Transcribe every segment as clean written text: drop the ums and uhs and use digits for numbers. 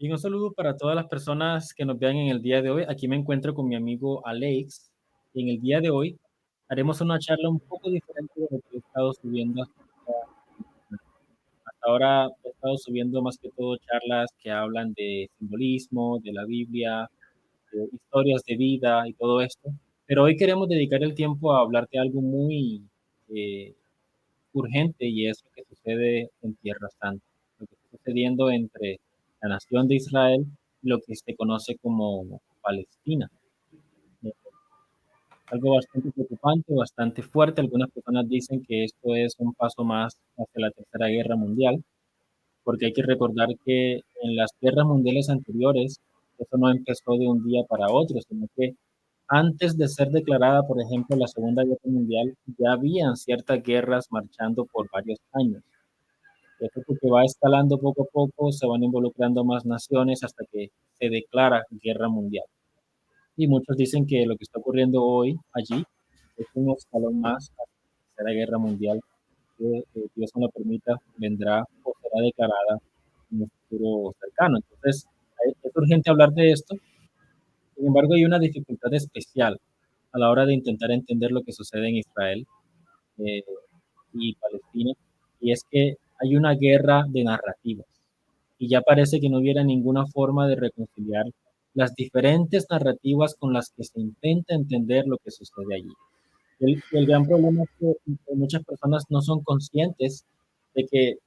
Y un saludo para todas las personas que nos vean en el día de hoy. Aquí me encuentro con mi amigo Alex. Y en el día de hoy haremos una charla un poco diferente de lo que he estado subiendo hasta ahora. He estado subiendo más que todo charlas que hablan de simbolismo, de la Biblia, de historias de vida y todo esto. Pero hoy queremos dedicar el tiempo a hablar de algo muy eh, urgente y es lo que sucede en Tierra Santa, lo que está sucediendo entre la nación de Israel y lo que se conoce como Palestina. Es algo bastante preocupante, bastante fuerte. Algunas personas dicen que esto es un paso más hacia la Tercera Guerra Mundial, porque hay que recordar que en las guerras mundiales anteriores, eso no empezó de un día para otro, sino que antes de ser declarada, por ejemplo, la Segunda Guerra Mundial, ya habían ciertas guerras marchando por varios años. Esto porque va escalando poco a poco, se van involucrando más naciones hasta que se declara guerra mundial. Y muchos dicen que lo que está ocurriendo hoy allí es un escalón más a la Tercera Guerra Mundial que, Dios no lo permita, vendrá o será declarada en un futuro cercano. Entonces, es urgente hablar de esto. Sin embargo, hay una dificultad especial a la hora de intentar entender lo que sucede en Israel eh, y Palestina, y es que hay una guerra de narrativas y ya parece que no hubiera ninguna forma de reconciliar las diferentes narrativas con las que se intenta entender lo que sucede allí. El gran problema es que muchas personas no son conscientes de que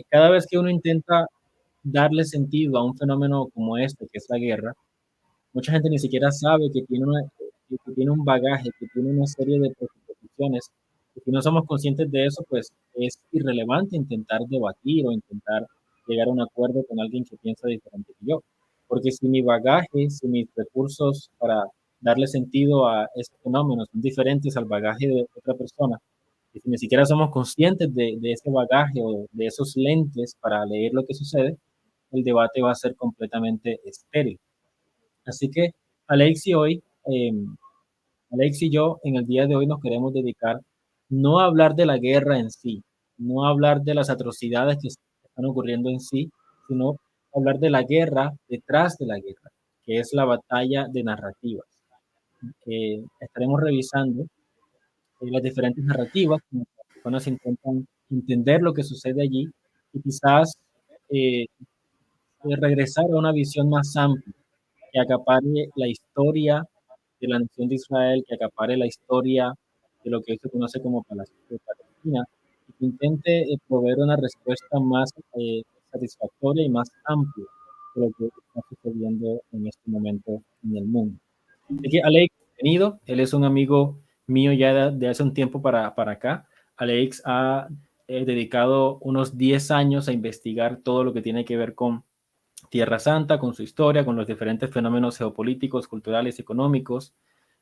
cada vez que uno intenta darle sentido a un fenómeno como este, que es la guerra, mucha gente ni siquiera sabe que tiene un bagaje, que tiene una serie de presuposiciones. Y si no somos conscientes de eso, pues es irrelevante intentar debatir o intentar llegar a un acuerdo con alguien que piensa diferente que yo. Porque si mi bagaje, si mis recursos para darle sentido a ese fenómeno son diferentes al bagaje de otra persona, y si ni siquiera somos conscientes de ese bagaje o de esos lentes para leer lo que sucede, el debate va a ser completamente estéril. Así que Alex y hoy, eh, Alex y yo en el día de hoy nos queremos dedicar no a hablar de la guerra en sí, no a hablar de las atrocidades que están ocurriendo en sí, sino a hablar de la guerra detrás de la guerra, que es la batalla de narrativas. Estaremos revisando las diferentes narrativas, como las personas intentan entender lo que sucede allí y quizás eh, regresar a una visión más amplia que acapare la historia de la nación de Israel, que acapare la historia de lo que hoy se conoce como Palestina, y que intente proveer una respuesta más satisfactoria y más amplia de lo que está sucediendo en este momento en el mundo. Así que Alex, bienvenido. Él es un amigo mío ya de hace un tiempo para acá. Alex ha dedicado unos 10 años a investigar todo lo que tiene que ver con Tierra Santa, con su historia, con los diferentes fenómenos geopolíticos, culturales, económicos,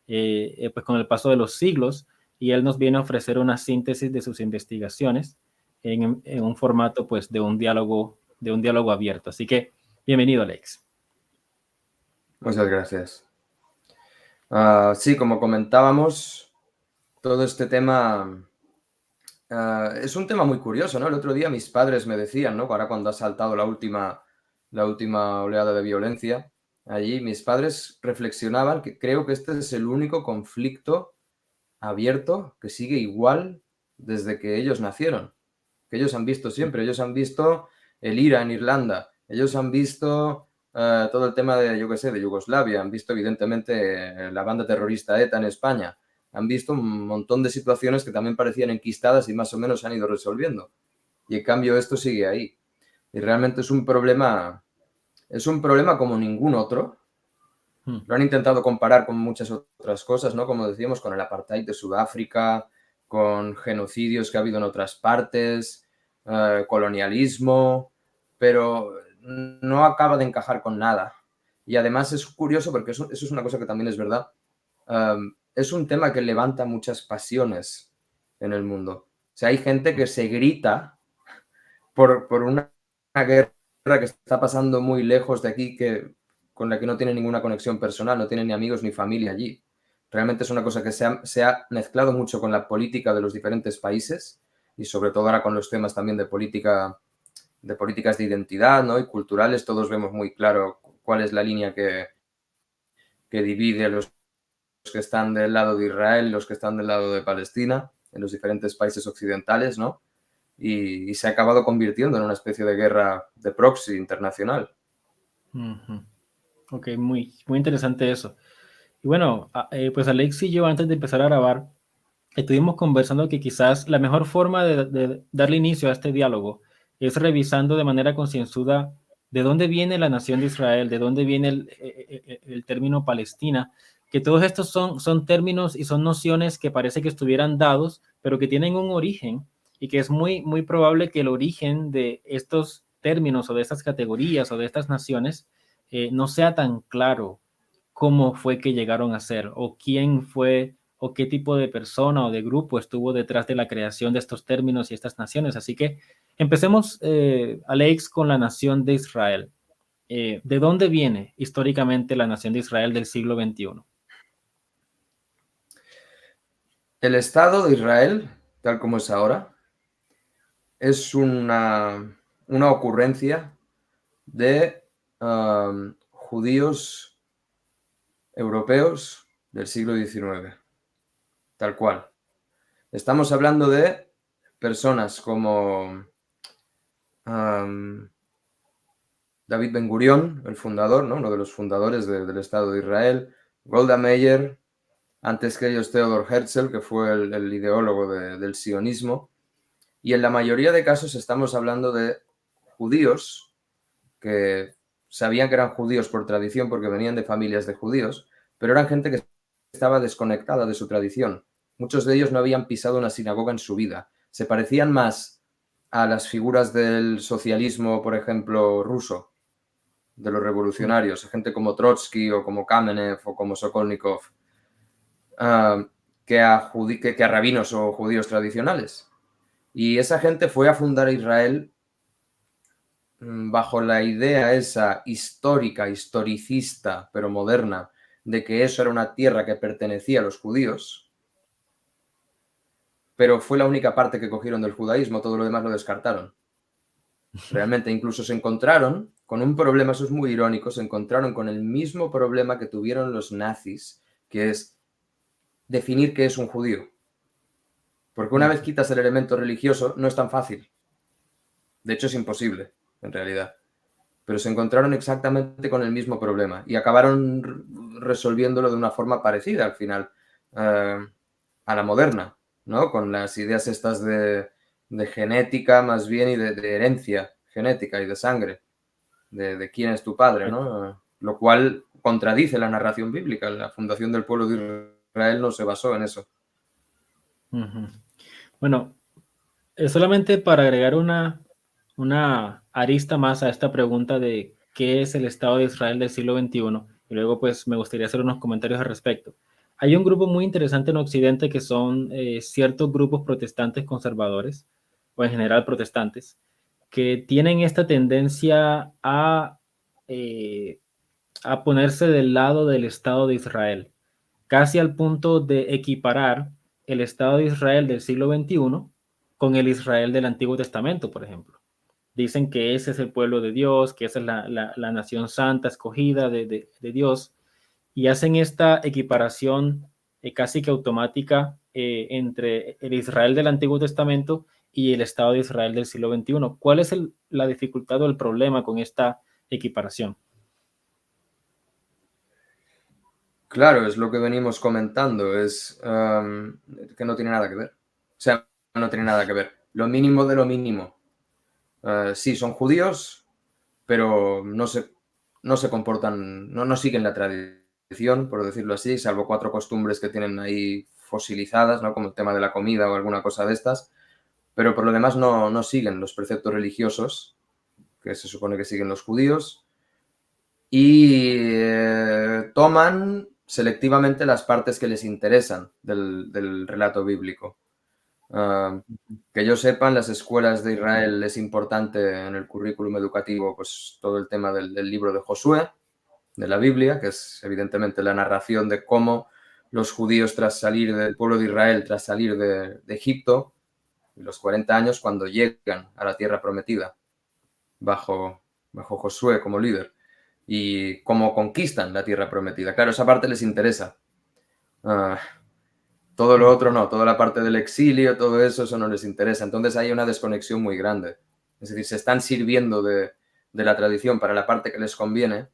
pues con el paso de los siglos, y él nos viene a ofrecer una síntesis de sus investigaciones en un formato pues de un diálogo abierto. Así que bienvenido, Alex. Muchas gracias. Sí, como comentábamos, todo este tema es un tema muy curioso, ¿no? El otro día mis padres me decían, ¿no? Ahora cuando ha saltado la última oleada de violencia, allí mis padres reflexionaban que creo que este es el único conflicto abierto que sigue igual desde que ellos nacieron, que ellos han visto siempre. Ellos han visto el IRA en Irlanda, ellos han visto todo el tema de, yo qué sé, de Yugoslavia, han visto evidentemente la banda terrorista ETA en España, han visto un montón de situaciones que también parecían enquistadas y más o menos se han ido resolviendo. Y en cambio esto sigue ahí. Y realmente es un problema como ningún otro. Lo han intentado comparar con muchas otras cosas, ¿no? Como decíamos, con el apartheid de Sudáfrica, con genocidios que ha habido en otras partes, colonialismo, pero no acaba de encajar con nada. Y además es curioso porque eso es una cosa que también es verdad. Es un tema que levanta muchas pasiones en el mundo. O sea, hay gente que se grita por una guerra que está pasando muy lejos de aquí, con la que no tiene ninguna conexión personal, no tiene ni amigos ni familia allí. Realmente es una cosa que se ha mezclado mucho con la política de los diferentes países y sobre todo ahora con los temas también de política de políticas de identidad, ¿no? Y culturales, todos vemos muy claro cuál es la línea que divide a los que están del lado de Israel y los que están del lado de Palestina en los diferentes países occidentales, ¿no? Y se ha acabado convirtiendo en una especie de guerra de proxy internacional. Ujú. Ok, muy, muy interesante eso. Y bueno, pues Alex y yo antes de empezar a grabar, estuvimos conversando que quizás la mejor forma de darle inicio a este diálogo es revisando de manera concienzuda de dónde viene la nación de Israel, de dónde viene el término Palestina, que todos estos son términos y son nociones que parece que estuvieran dados, pero que tienen un origen y que es muy, muy probable que el origen de estos términos o de estas categorías o de estas naciones no sea tan claro cómo fue que llegaron a ser o quién fue o qué tipo de persona o de grupo estuvo detrás de la creación de estos términos y estas naciones. Así que empecemos, Alex, con la nación de Israel. ¿De dónde viene históricamente la nación de Israel del siglo XXI? El Estado de Israel, tal como es ahora, es una ocurrencia de judíos europeos del siglo XIX, tal cual. Estamos hablando de personas como David Ben Gurión, el fundador, ¿no? Uno de los fundadores del Estado de Israel, Golda Meir, antes que ellos Theodor Herzl, que fue el ideólogo del sionismo. Y en la mayoría de casos estamos hablando de judíos que sabían que eran judíos por tradición porque venían de familias de judíos, pero eran gente que estaba desconectada de su tradición. Muchos de ellos no habían pisado una sinagoga en su vida. Se parecían más a las figuras del socialismo, por ejemplo, ruso, de los revolucionarios, gente como Trotsky o como Kamenev o como Sokolnikov, que a rabinos o judíos tradicionales. Y esa gente fue a fundar Israel bajo la idea esa histórica, historicista, pero moderna, de que eso era una tierra que pertenecía a los judíos, pero fue la única parte que cogieron del judaísmo, todo lo demás lo descartaron. Realmente incluso se encontraron con un problema, eso es muy irónico, se encontraron con el mismo problema que tuvieron los nazis, que es definir qué es un judío. Porque una vez quitas el elemento religioso, no es tan fácil. De hecho, es imposible, en realidad. Pero se encontraron exactamente con el mismo problema y acabaron resolviéndolo de una forma parecida al final a la moderna, ¿no? Con las ideas estas de genética más bien y de herencia genética y de sangre, de quién es tu padre, ¿no? Lo cual contradice la narración bíblica. La fundación del pueblo de Israel no se basó en eso. Ujú. Bueno, solamente para agregar una arista más a esta pregunta de qué es el Estado de Israel del siglo XXI, y luego pues me gustaría hacer unos comentarios al respecto. Hay un grupo muy interesante en Occidente que son ciertos grupos protestantes conservadores, o en general protestantes, que tienen esta tendencia eh, a ponerse del lado del Estado de Israel, casi al punto de equiparar el Estado de Israel del siglo XXI con el Israel del Antiguo Testamento, por ejemplo. Dicen que ese es el pueblo de Dios, que esa es la nación santa escogida de Dios, y hacen esta equiparación casi que automática entre el Israel del Antiguo Testamento y el Estado de Israel del siglo XXI. ¿Cuál es la dificultad o el problema con esta equiparación? Claro, es lo que venimos comentando, es que no tiene nada que ver. O sea, no tiene nada que ver. Lo mínimo de lo mínimo. Sí, son judíos, pero no se comportan, no siguen la tradición, por decirlo así, salvo 4 costumbres que tienen ahí fosilizadas, ¿no? Como el tema de la comida o alguna cosa de estas, pero por lo demás no siguen los preceptos religiosos que se supone que siguen los judíos y toman selectivamente las partes que les interesan del relato bíblico. Que yo sepa, en las escuelas de Israel es importante en el currículum educativo pues todo el tema del libro de Josué, de la Biblia, que es evidentemente la narración de cómo los judíos tras salir del pueblo de Israel, tras salir de Egipto, los 40 años cuando llegan a la tierra prometida. bajo, bajo Josué como líder y cómo conquistan la tierra prometida. Claro, esa parte les interesa. Uh, todo lo otro no, toda la parte del exilio, todo eso, eso no les interesa. Entonces hay una desconexión muy grande. Es decir, se están sirviendo de la tradición para la parte que les conviene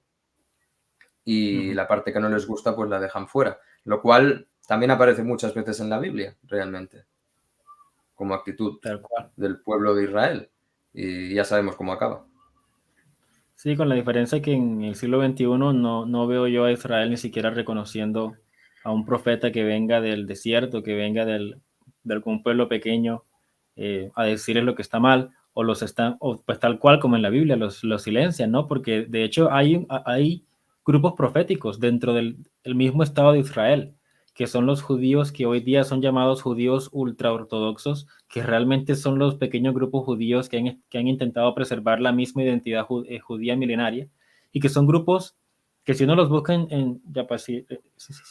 y la parte que no les gusta pues la dejan fuera. Lo cual también aparece muchas veces en la Biblia, realmente, como actitud Tal cual. del pueblo de Israel. Y ya sabemos cómo acaba. Sí, con la diferencia que en el siglo XXI no veo yo a Israel ni siquiera reconociendo a un profeta que venga del desierto, que venga de algún pueblo pequeño a decirles lo que está mal, o los están, o pues tal cual como en la Biblia, los silencian, ¿no? Porque de hecho hay grupos proféticos dentro del el mismo Estado de Israel, que son los judíos que hoy día son llamados judíos ultraortodoxos, que realmente son los pequeños grupos judíos que han intentado preservar la misma identidad judía milenaria, y que son grupos que si uno los busca ya pues, si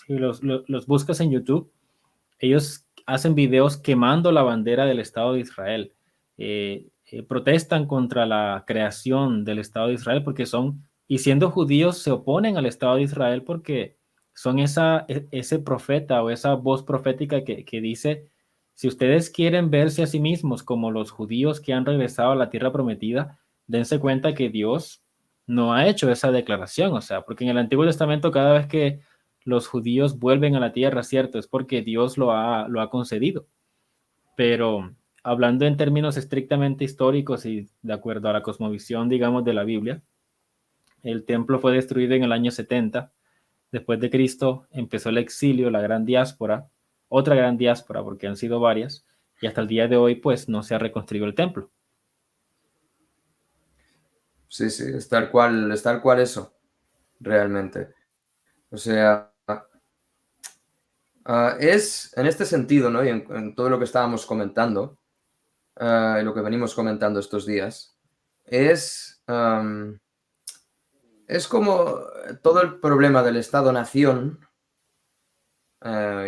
los buscas en YouTube, ellos hacen videos quemando la bandera del Estado de Israel, protestan contra la creación del Estado de Israel porque y siendo judíos se oponen al Estado de Israel porque son ese profeta o esa voz profética que dice, si ustedes quieren verse a sí mismos como los judíos que han regresado a la tierra prometida, dense cuenta que Dios no ha hecho esa declaración, o sea, porque en el Antiguo Testamento cada vez que los judíos vuelven a la tierra, ¿cierto? Es porque Dios lo ha concedido. Pero hablando en términos estrictamente históricos y de acuerdo a la cosmovisión, digamos, de la Biblia, el templo fue destruido en el año 70. Después de Cristo empezó el exilio, la gran diáspora, otra gran diáspora, porque han sido varias, y hasta el día de hoy, pues, no se ha reconstruido el templo. Sí, sí, es tal cual eso, realmente. O sea, es en este sentido, ¿no? Y en todo lo que estábamos comentando, lo que venimos comentando estos días, es, es como todo el problema del Estado-nación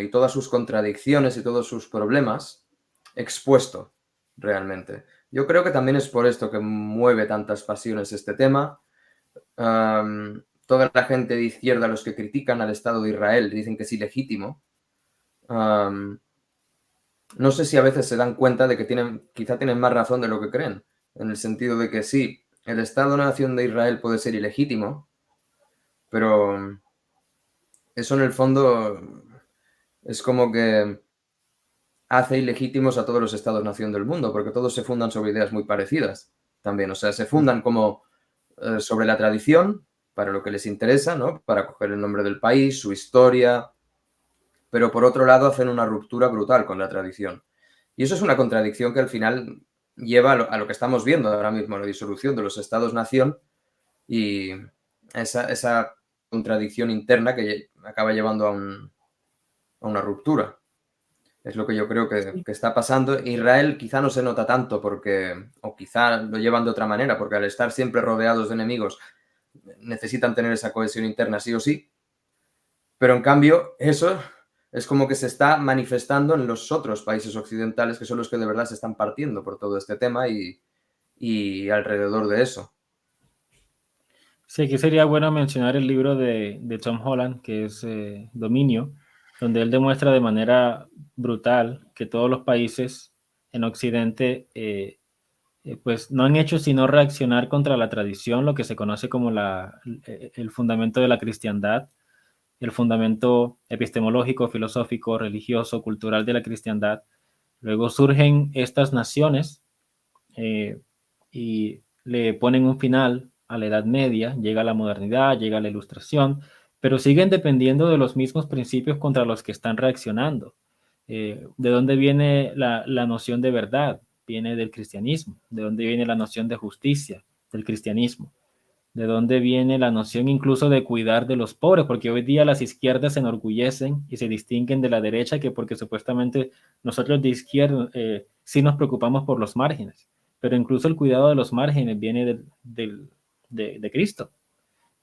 y todas sus contradicciones y todos sus problemas expuesto realmente. Yo creo que también es por esto que mueve tantas pasiones este tema. Toda la gente de izquierda, los que critican al Estado de Israel, dicen que es ilegítimo. No sé si a veces se dan cuenta de que quizá tienen más razón de lo que creen, en el sentido de que sí, el Estado-nación de Israel puede ser ilegítimo, pero eso en el fondo es como que hace ilegítimos a todos los estados-nación del mundo, porque todos se fundan sobre ideas muy parecidas también. O sea, se fundan como sobre la tradición, para lo que les interesa, ¿no? Para coger el nombre del país, su historia, pero por otro lado hacen una ruptura brutal con la tradición. Y eso es una contradicción que al final lleva a lo que estamos viendo ahora mismo, la disolución de los estados-nación y esa contradicción interna que acaba llevando a una ruptura. Es lo que yo creo Sí. que está pasando. Israel quizá no se nota tanto porque, o quizá lo llevan de otra manera, porque al estar siempre rodeados de enemigos necesitan tener esa cohesión interna sí o sí. Pero en cambio, eso es como que se está manifestando en los otros países occidentales, que son los que de verdad se están partiendo por todo este tema y alrededor de eso. Sí, aquí sería bueno mencionar el libro de Tom Holland, que es Dominio, donde él demuestra de manera brutal que todos los países en Occidente pues no han hecho sino reaccionar contra la tradición, lo que se conoce como el fundamento de la cristiandad, el fundamento epistemológico, filosófico, religioso, cultural de la cristiandad. Luego surgen estas naciones eh, y le ponen un final a la Edad Media, llega la modernidad, llega la Ilustración, pero siguen dependiendo de los mismos principios contra los que están reaccionando. ¿De dónde viene la noción de verdad? Viene del cristianismo. ¿De dónde viene la noción de justicia? Del cristianismo. ¿De dónde viene la noción incluso de cuidar de los pobres? Porque hoy día las izquierdas se enorgullecen y se distinguen de la derecha, que porque supuestamente nosotros de izquierda sí nos preocupamos por los márgenes, pero incluso el cuidado de los márgenes viene de Cristo.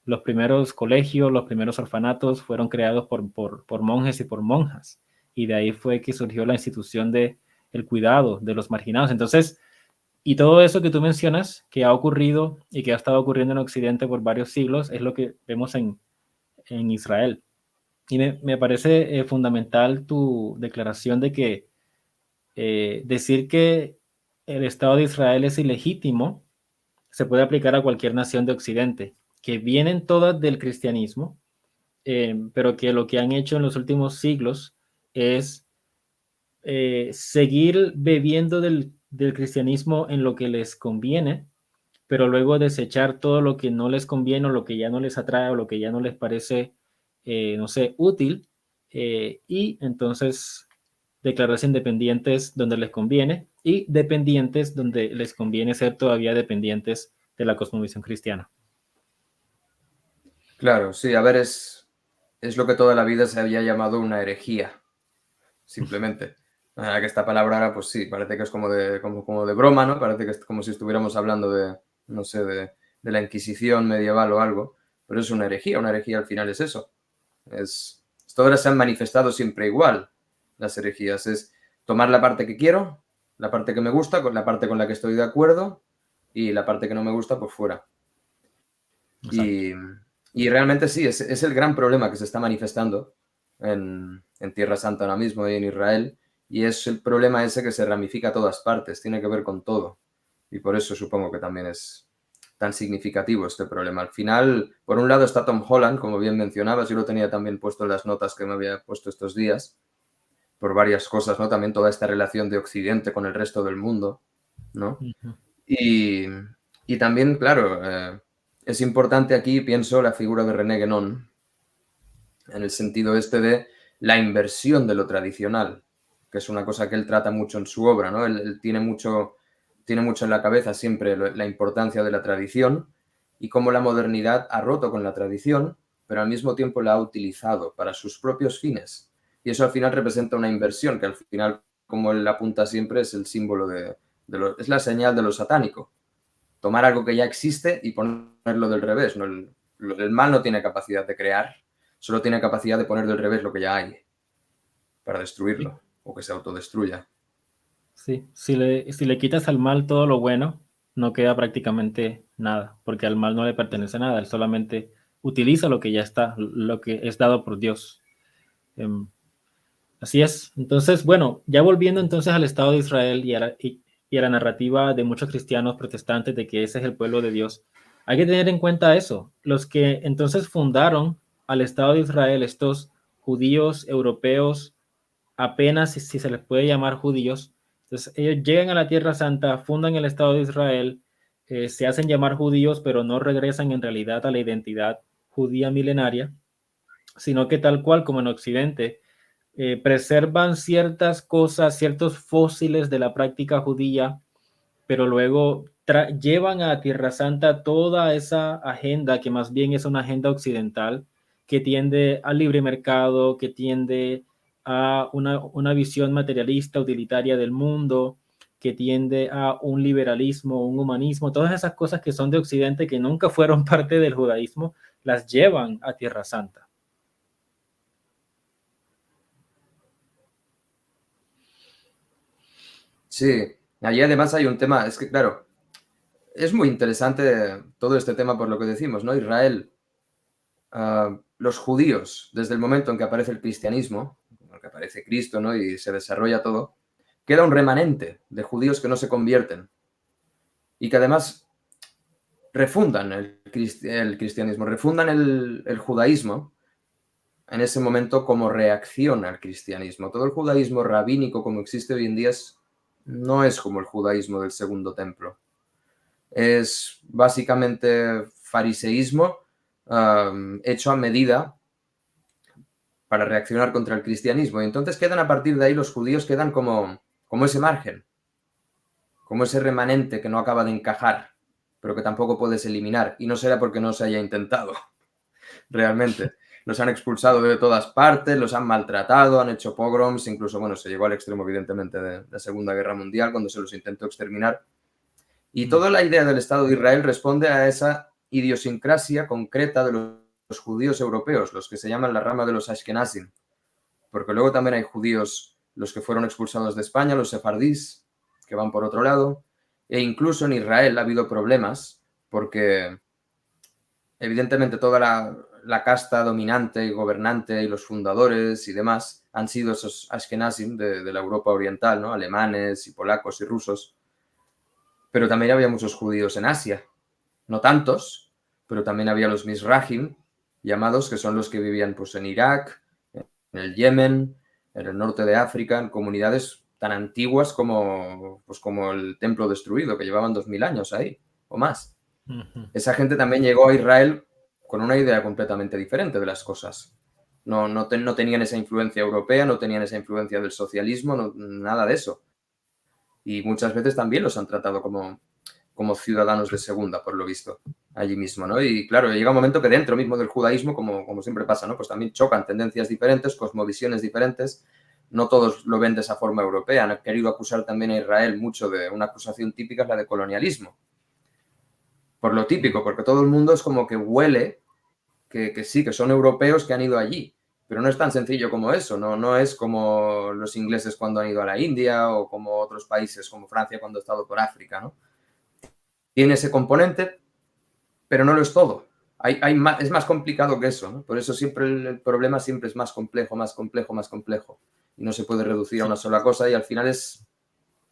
Los primeros colegios, los primeros orfanatos fueron creados por monjes y por monjas, y de ahí fue que surgió la institución de el cuidado de los marginados. Entonces, Y todo eso que tú mencionas, que ha ocurrido y que ha estado ocurriendo en Occidente por varios siglos, es lo que vemos en Israel. Y me parece fundamental tu declaración de que decir que el Estado de Israel es ilegítimo se puede aplicar a cualquier nación de Occidente, que vienen todas del cristianismo, pero que lo que han hecho en los últimos siglos es seguir bebiendo del cristianismo en lo que les conviene, pero luego desechar todo lo que no les conviene o lo que ya no les atrae o lo que ya no les parece, no sé, útil, y entonces declararse independientes donde les conviene y dependientes donde les conviene ser todavía dependientes de la cosmovisión cristiana. Claro, sí, a ver, es lo que toda la vida se había llamado una herejía, simplemente. Que esta palabra ahora, pues sí, parece que es como de broma, ¿no? Parece que es como si estuviéramos hablando de, no sé, de la Inquisición medieval o algo, pero es una herejía al final es eso. Todas se han manifestado siempre igual, las herejías, es tomar la parte que quiero, la parte que me gusta, con la parte con la que estoy de acuerdo y la parte que no me gusta, pues fuera. Exacto. Y realmente sí, es el gran problema que se está manifestando en Tierra Santa ahora mismo y en Israel, y es el problema ese que se ramifica a todas partes, tiene que ver con todo. Y por eso supongo que también es tan significativo este problema. Al final, por un lado está Tom Holland, como bien mencionabas, yo lo tenía también puesto en las notas que me había puesto estos días, por varias cosas, ¿no? También toda esta relación de Occidente con el resto del mundo, ¿no? Ujú. Y, y también, claro, es importante aquí, pienso, la figura de René Guénon, en el sentido este de la inversión de lo tradicional, que es una cosa que él trata mucho en su obra, ¿no? Él tiene mucho en la cabeza siempre la importancia de la tradición y cómo la modernidad ha roto con la tradición, pero al mismo tiempo la ha utilizado para sus propios fines. Y eso al final representa una inversión, que al final, como él apunta siempre, es el símbolo es la señal de lo satánico. Tomar algo que ya existe y ponerlo del revés. ¿No? El mal no tiene capacidad de crear, solo tiene capacidad de poner del revés lo que ya hay para Sí, destruirlo o que se autodestruya. sí. Si le quitas al mal todo lo bueno, no queda prácticamente nada, porque al mal no le pertenece nada, él solamente utiliza lo que ya está, lo que es dado por Dios. Em, Así es. Entonces, bueno, ya volviendo entonces al Estado de Israel y a la narrativa de muchos cristianos protestantes de que ese es el pueblo de Dios, hay que tener en cuenta eso. Los que entonces fundaron al Estado de Israel, estos judíos europeos, apenas si se les puede llamar judíos, entonces ellos llegan a la Tierra Santa, fundan el Estado de Israel, se hacen llamar judíos, pero no regresan en realidad a la identidad judía milenaria, sino que tal cual como en Occidente, preservan ciertas cosas, ciertos fósiles de la práctica judía, pero luego llevan a Tierra Santa toda esa agenda que más bien es una agenda occidental que tiende al libre mercado, que tiende a una visión materialista, utilitaria del mundo, que tiende a un liberalismo, un humanismo, todas esas cosas que son de Occidente que nunca fueron parte del judaísmo, las llevan a Tierra Santa. Sí, allí además hay un tema, es que claro, es muy interesante todo este tema por lo que decimos, ¿no? Israel, los judíos, desde el momento en que aparece el cristianismo, en que aparece Cristo, ¿no? Y se desarrolla todo, queda un remanente de judíos que no se convierten y que además refundan el cristianismo, refundan el judaísmo en ese momento como reacción al cristianismo. Todo el judaísmo rabínico como existe hoy en día no es como el judaísmo del Segundo Templo. Es básicamente fariseísmo hecho a medida para reaccionar contra el cristianismo. Y entonces quedan a partir de ahí, los judíos quedan como ese margen, como ese remanente que no acaba de encajar, pero que tampoco puedes eliminar. Y no será porque no se haya intentado, realmente. Los han expulsado de todas partes, los han maltratado, han hecho pogroms, incluso, bueno, se llegó al extremo, evidentemente, de la Segunda Guerra Mundial, cuando se los intentó exterminar. Y toda la idea del Estado de Israel responde a esa idiosincrasia concreta de los judíos europeos, los que se llaman la rama de los Ashkenazim, porque luego también hay judíos, los que fueron expulsados de España, los sefardíes, que van por otro lado, E incluso en Israel ha habido problemas porque evidentemente toda la casta dominante y gobernante y los fundadores y demás han sido esos Ashkenazim de la Europa oriental, ¿no? Alemanes y polacos y rusos. Pero también había muchos judíos en Asia. No tantos, pero también había los Mizrahim, llamados, que son los que vivían pues, en Irak, en el Yemen, en el norte de África, en comunidades tan antiguas como, pues, como el templo destruido, que llevaban 2000 años ahí, o más. Ujú. Esa gente también llegó a Israel con una idea completamente diferente de las cosas. No tenían esa influencia europea, no tenían esa influencia del socialismo, nada de eso. Y muchas veces también los han tratado como ciudadanos de segunda, por lo visto, allí mismo, ¿no? Y claro, llega un momento que dentro mismo del judaísmo, como siempre pasa, ¿no? Pues también chocan tendencias diferentes, cosmovisiones diferentes, no todos lo ven de esa forma europea. Han querido acusar también a Israel mucho de una acusación típica, es la de colonialismo. Por lo típico, porque todo el mundo es como que huele que sí, que son europeos que han ido allí. Pero no es tan sencillo como eso, no es como los ingleses cuando han ido a la India o como otros países como Francia cuando ha estado por África, ¿no? Tiene ese componente, pero no lo es todo. Es más complicado que eso, ¿no? Por eso siempre el problema siempre es más complejo, más complejo, más complejo. Y no se puede reducir a Sí. una sola cosa y al final es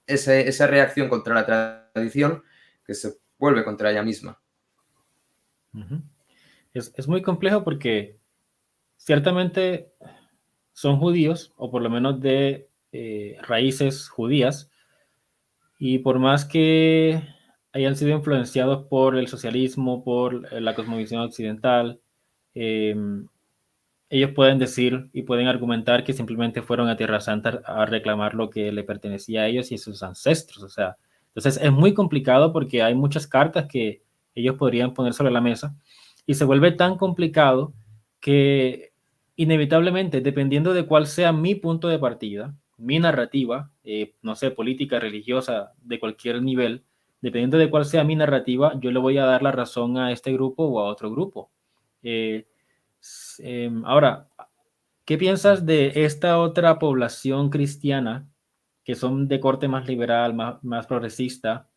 esa reacción contra la tradición que se vuelve contra ella misma. Ujú. Es muy complejo porque ciertamente son judíos, o por lo menos de raíces judías, y por más que hayan sido influenciados por el socialismo, por la cosmovisión occidental, eh, ellos pueden decir y pueden argumentar que simplemente fueron a Tierra Santa a reclamar lo que le pertenecía a ellos y a sus ancestros. O sea, entonces es muy complicado porque hay muchas cartas que ellos podrían poner sobre la mesa y se vuelve tan complicado que inevitablemente, dependiendo de cuál sea mi punto de partida, mi narrativa, no sé, política, religiosa, de cualquier nivel, dependiendo de cuál sea mi narrativa, yo le voy a dar la razón a este grupo o a otro grupo. Eh, Ahora, ¿qué piensas de esta otra población cristiana que son de corte más liberal, más progresista,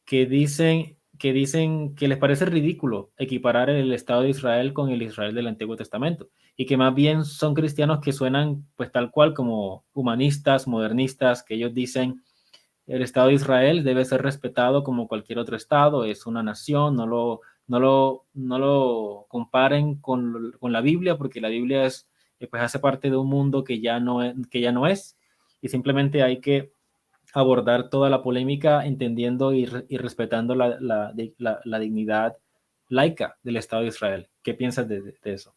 que dicen que les parece ridículo equiparar el Estado de Israel con el Israel del Antiguo Testamento y que más bien son cristianos que suenan pues tal cual como humanistas, modernistas, que ellos dicen el Estado de Israel debe ser respetado como cualquier otro Estado, es una nación, no lo comparen con la Biblia, porque la Biblia pues hace parte de un mundo que ya no es, y simplemente hay que abordar toda la polémica entendiendo y respetando la dignidad laica del Estado de Israel. ¿Qué piensas de eso?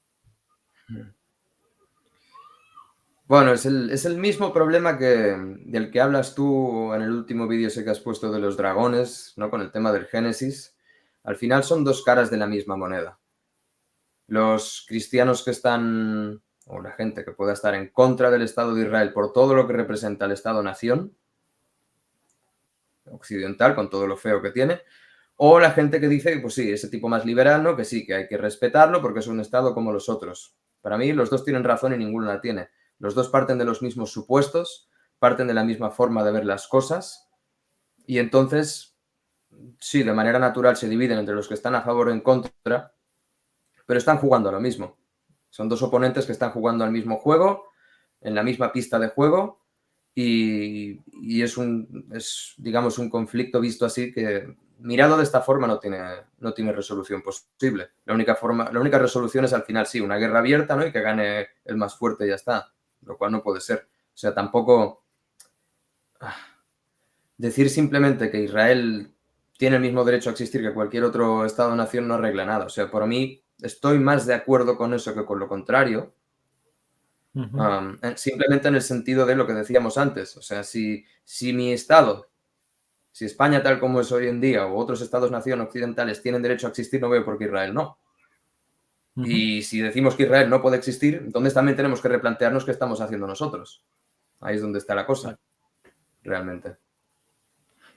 Bueno, es el mismo problema del que hablas tú en el último vídeo ese que has puesto de los dragones, ¿no? Con el tema del Génesis. Al final son dos caras de la misma moneda. Los cristianos que están, o la gente que pueda estar en contra del Estado de Israel por todo lo que representa el Estado-nación occidental, con todo lo feo que tiene, o la gente que dice, pues sí, ese tipo más liberal, ¿no? Que sí, que hay que respetarlo porque es un Estado como los otros. Para mí los dos tienen razón y ninguno la tiene. Los dos parten de los mismos supuestos, parten de la misma forma de ver las cosas y entonces, sí, de manera natural se dividen entre los que están a favor o en contra, pero están jugando a lo mismo. Son dos oponentes que están jugando al mismo juego, en la misma pista de juego y es, digamos, un conflicto visto así que mirado de esta forma no tiene resolución posible. La única resolución es al final sí, una guerra abierta, ¿no? Y que gane el más fuerte y ya está, lo cual no puede ser. O sea, tampoco decir simplemente que Israel tiene el mismo derecho a existir que cualquier otro Estado-nación no arregla nada. O sea, por mí estoy más de acuerdo con eso que con lo contrario. Ujú. Simplemente en el sentido de lo que decíamos antes. O sea, si mi Estado, si España tal como es hoy en día o otros Estados-nación occidentales tienen derecho a existir, no veo por qué Israel no. Ujú. Y si decimos que Israel no puede existir, entonces también tenemos que replantearnos qué estamos haciendo nosotros. Ahí es donde está la cosa, Exacto. realmente.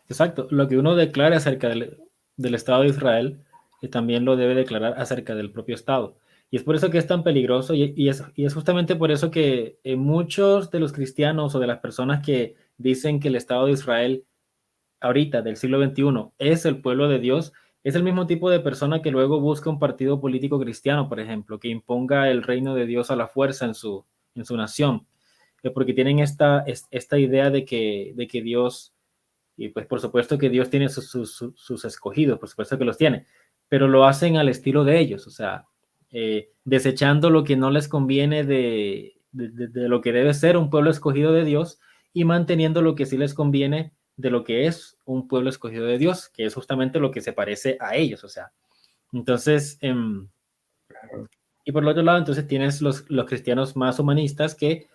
Exacto. Lo que uno declare acerca del Estado de Israel, también lo debe declarar acerca del propio Estado. Y es por eso que es tan peligroso y es justamente por eso que muchos de los cristianos o de las personas que dicen que el Estado de Israel ahorita del siglo XXI es el pueblo de Dios, es el mismo tipo de persona que luego busca un partido político cristiano, por ejemplo, que imponga el reino de Dios a la fuerza en su nación, porque tienen esta idea de que Dios, y pues por supuesto que Dios tiene sus escogidos, por supuesto que los tiene, pero lo hacen al estilo de ellos, o sea, desechando lo que no les conviene de lo que debe ser un pueblo escogido de Dios y manteniendo lo que sí les conviene de lo que es un pueblo escogido de Dios, que es justamente lo que se parece a ellos, o sea. Entonces, y por el otro lado, entonces tienes los cristianos más humanistas que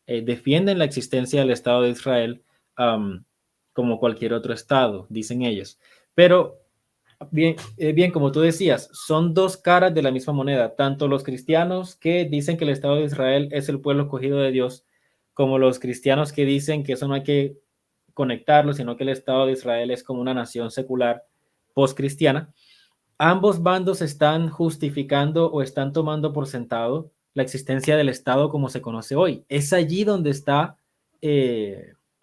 defienden la existencia del Estado de Israel um, como cualquier otro Estado, dicen ellos. Pero bien, como tú decías, son dos caras de la misma moneda, tanto los cristianos que dicen que el Estado de Israel es el pueblo escogido de Dios, como los cristianos que dicen que eso no hay que conectarlo, sino que el Estado de Israel es como una nación secular post-cristiana. Ambos bandos están justificando o están tomando por sentado la existencia del Estado como se conoce hoy. Es allí donde está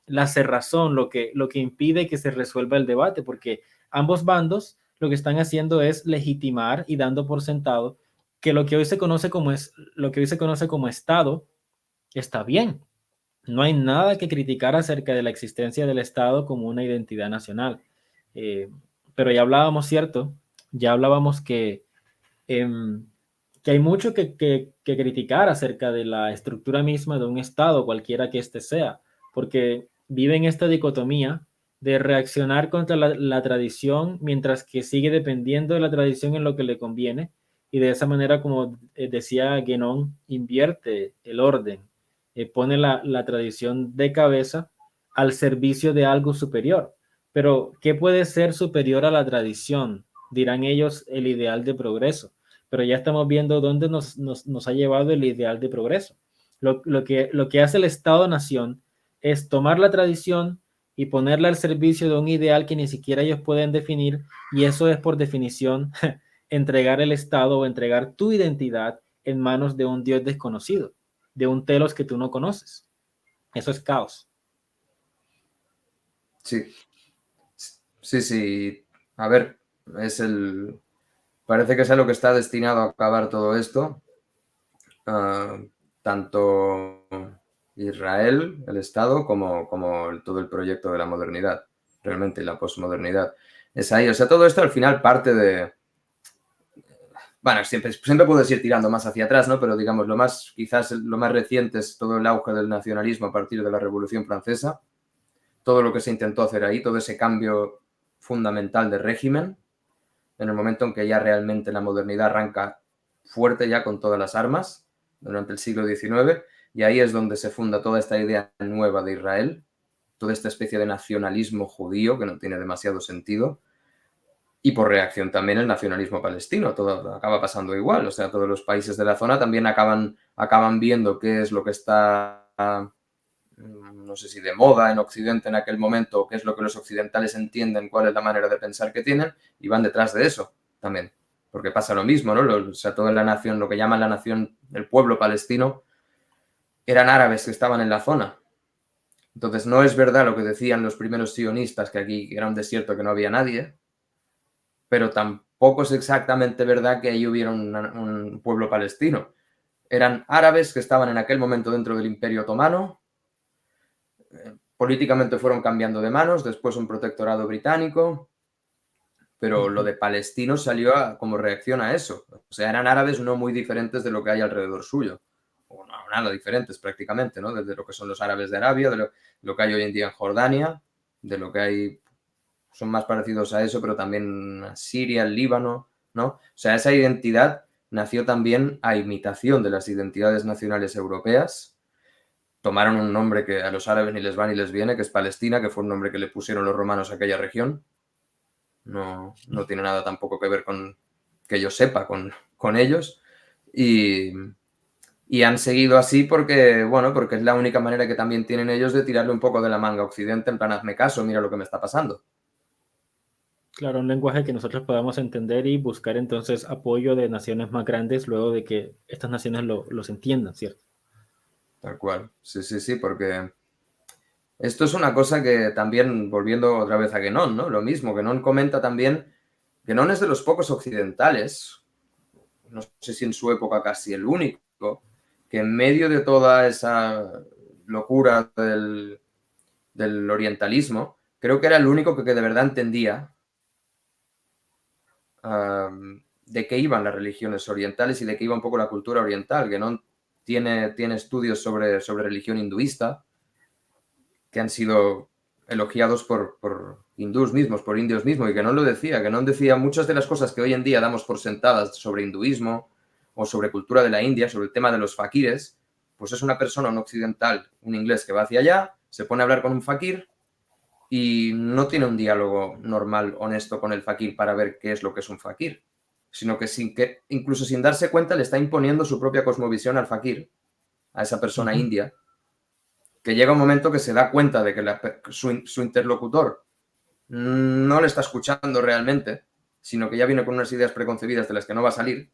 la cerrazón, lo que impide que se resuelva el debate, porque ambos bandos lo que están haciendo es legitimar y dando por sentado que lo que hoy se conoce como lo que hoy se conoce como Estado está bien. No hay nada que criticar acerca de la existencia del Estado como una identidad nacional. Eh, pero ya hablábamos, ¿cierto? Ya hablábamos em, que hay mucho que criticar acerca de la estructura misma de un Estado, cualquiera que éste sea, porque vive en esta dicotomía de reaccionar contra la tradición mientras que sigue dependiendo de la tradición en lo que le conviene y de esa manera, como decía Guénon, invierte el orden, pone la tradición de cabeza al servicio de algo superior. Pero, ¿qué puede ser superior a la tradición? Dirán ellos el ideal de progreso, pero ya estamos viendo dónde nos ha llevado el ideal de progreso. Lo que hace el Estado-Nación es tomar la tradición y ponerla al servicio de un ideal que ni siquiera ellos pueden definir, y eso es por definición entregar el Estado o entregar tu identidad en manos de un Dios desconocido, de un telos que tú no conoces. Eso es caos. Sí, sí, sí. A ver, es el... Parece que es a lo que está destinado a acabar todo esto. Tanto Israel, el Estado, como todo el proyecto de la modernidad, realmente, la posmodernidad. Es ahí, o sea, todo esto al final parte de... Bueno, siempre puedes ir tirando más hacia atrás, ¿no? Pero digamos, quizás lo más reciente es todo el auge del nacionalismo a partir de la Revolución Francesa, todo lo que se intentó hacer ahí, todo ese cambio fundamental de régimen, en el momento en que ya realmente la modernidad arranca fuerte ya con todas las armas, durante el siglo XIX, y ahí es donde se funda toda esta idea nueva de Israel, toda esta especie de nacionalismo judío que no tiene demasiado sentido, y por reacción también el nacionalismo palestino, todo acaba pasando igual, o sea, todos los países de la zona también acaban viendo qué es lo que está, no sé si de moda en Occidente en aquel momento, o qué es lo que los occidentales entienden, cuál es la manera de pensar que tienen, y van detrás de eso también, porque pasa lo mismo, ¿no? O sea, toda la nación, lo que llaman la nación, el pueblo palestino, eran árabes que estaban en la zona. Entonces, no es verdad lo que decían los primeros sionistas, que aquí era un desierto que no había nadie, pero tampoco es exactamente verdad que ahí hubiera un pueblo palestino. Eran árabes que estaban en aquel momento dentro del Imperio Otomano, políticamente fueron cambiando de manos, después un protectorado británico, pero lo de palestino salió como reacción a eso. O sea, eran árabes no muy diferentes de lo que hay alrededor suyo, o no, nada diferentes prácticamente, ¿no? Desde lo que son los árabes de Arabia, de lo que hay hoy en día en Jordania, de lo que hay, son más parecidos a eso, pero también a Siria, el Líbano, ¿no? O sea, esa identidad nació también a imitación de las identidades nacionales europeas. Tomaron un nombre que a los árabes ni les va ni les viene, que es Palestina, que fue un nombre que le pusieron los romanos a aquella región. No tiene nada tampoco que ver con que yo sepa con ellos. Y han seguido así porque, bueno, porque es la única manera que también tienen ellos de tirarle un poco de la manga a Occidente, en plan, hazme caso, mira lo que me está pasando. Claro, un lenguaje que nosotros podamos entender y buscar entonces apoyo de naciones más grandes luego de que estas naciones los entiendan, ¿cierto? Tal cual. Sí, sí, sí, porque Esto es una cosa que también, volviendo otra vez a Guénon, ¿no? Lo mismo, Guénon comenta también, Guénon es de los pocos occidentales, no sé si en su época casi el único, que en medio de toda esa locura del orientalismo, creo que era el único que de verdad entendía de qué iban las religiones orientales y de qué iba un poco la cultura oriental. Guénon tiene estudios sobre religión hinduista que han sido elogiados por hindús mismos, por indios mismos, y Guénon lo decía. Guénon decía muchas de las cosas que hoy en día damos por sentadas sobre hinduismo o sobre cultura de la India, sobre el tema de los fakires, pues es una persona, un occidental, un inglés que va hacia allá, se pone a hablar con un fakir y no tiene un diálogo normal, honesto con el fakir para ver qué es lo que es un fakir, sino que incluso sin darse cuenta, le está imponiendo su propia cosmovisión al fakir, a esa persona Ujú. india, que llega un momento que se da cuenta de que su interlocutor no le está escuchando realmente, sino que ya viene con unas ideas preconcebidas de las que no va a salir,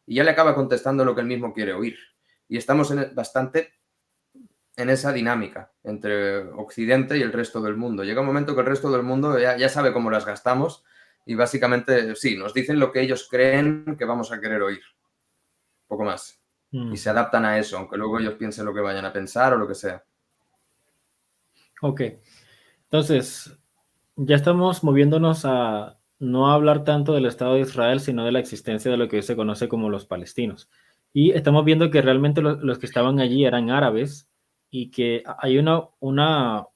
y ya le acaba contestando lo que él mismo quiere oír. Y estamos bastante en esa dinámica entre Occidente y el resto del mundo. Llega un momento que el resto del mundo ya sabe cómo las gastamos y básicamente sí, nos dicen lo que ellos creen que vamos a querer oír, poco más. Y se Ujú. adaptan a eso, aunque luego ellos piensen lo que vayan a pensar o lo que sea. Ok, entonces ya estamos moviéndonos a no hablar tanto del Estado de Israel, sino de la existencia de lo que hoy se conoce como los palestinos. Y estamos viendo que realmente los que estaban allí eran árabes y que hay una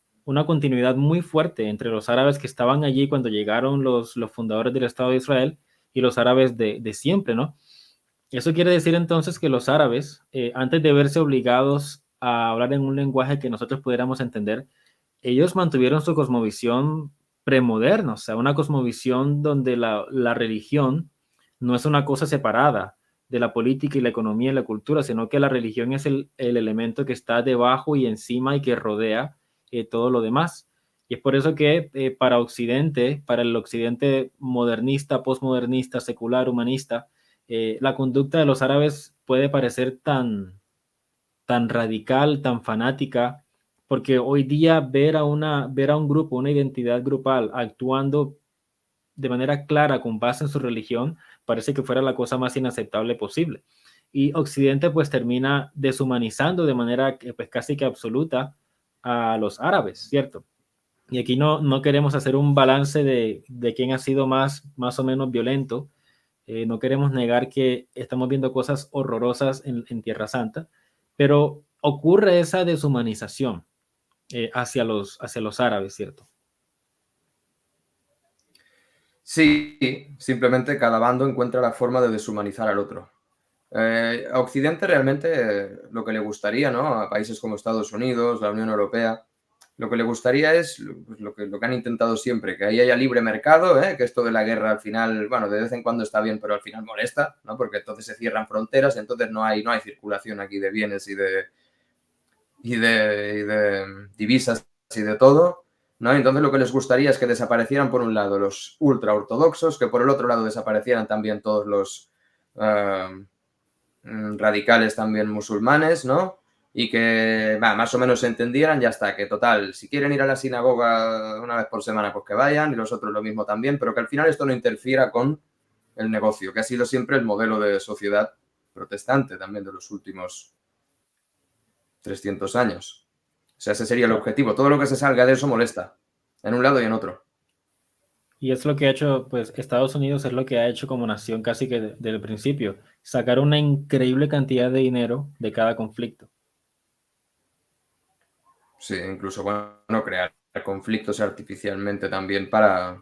continuidad muy fuerte entre los árabes que estaban allí cuando llegaron los fundadores del Estado de Israel y los árabes de siempre, ¿no? Eso quiere decir entonces que los árabes, antes de verse obligados a hablar en un lenguaje que nosotros pudiéramos entender, ellos mantuvieron su cosmovisión premoderna, o sea, una cosmovisión donde la religión no es una cosa separada de la política y la economía y la cultura, sino que la religión es el elemento que está debajo y encima y que rodea todo lo demás. Y es por eso que para Occidente, para el Occidente modernista, postmodernista, secular, humanista, la conducta de los árabes puede parecer tan radical, tan fanática, porque hoy día ver a un grupo, una identidad grupal actuando de manera clara con base en su religión, parece que fuera la cosa más inaceptable posible. Y Occidente pues termina deshumanizando de manera pues casi que absoluta a los árabes, ¿cierto? Y aquí no queremos hacer un balance de quién ha sido más o menos violento. No queremos negar que estamos viendo cosas horrorosas en Tierra Santa, pero ocurre esa deshumanización hacia los árabes, ¿cierto? Sí, simplemente cada bando encuentra la forma de deshumanizar al otro. A Occidente realmente lo que le gustaría, ¿no? A países como Estados Unidos, la Unión Europea, lo que le gustaría es pues, lo que han intentado siempre, que ahí haya libre mercado, ¿eh? Que esto de la guerra al final, bueno, de vez en cuando está bien, pero al final molesta, ¿no? Porque entonces se cierran fronteras, entonces no hay circulación aquí de bienes y de divisas y de todo, ¿no? Entonces lo que les gustaría es que desaparecieran por un lado los ultra ortodoxos, que por el otro lado desaparecieran también todos los radicales también musulmanes, ¿no? Y que más o menos se entendieran, ya está, que total, si quieren ir a la sinagoga una vez por semana, pues que vayan, y los otros lo mismo también, pero que al final esto no interfiera con el negocio, que ha sido siempre el modelo de sociedad protestante también de los últimos 300 años. O sea, ese sería el Claro. objetivo. Todo lo que se salga de eso molesta, en un lado y en otro. Y es lo que ha hecho, pues Estados Unidos es lo que ha hecho como nación casi que desde el principio, sacar una increíble cantidad de dinero de cada conflicto. Sí, incluso, bueno, crear conflictos artificialmente también para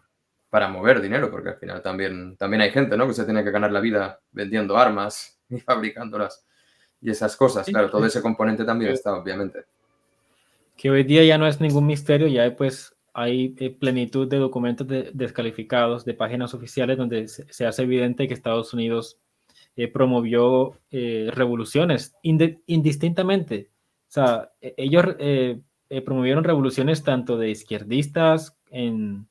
mover dinero, porque al final también hay gente, ¿no? Que se tiene que ganar la vida vendiendo armas y fabricándolas y esas cosas. Sí, Claro, todo sí. ese componente también Que, está, obviamente. que hoy día ya no es ningún misterio, ya hay, pues hay plenitud de documentos descalificados de páginas oficiales donde se hace evidente que Estados Unidos promovió revoluciones indistintamente. O sea, ellos promovieron revoluciones tanto de izquierdistas en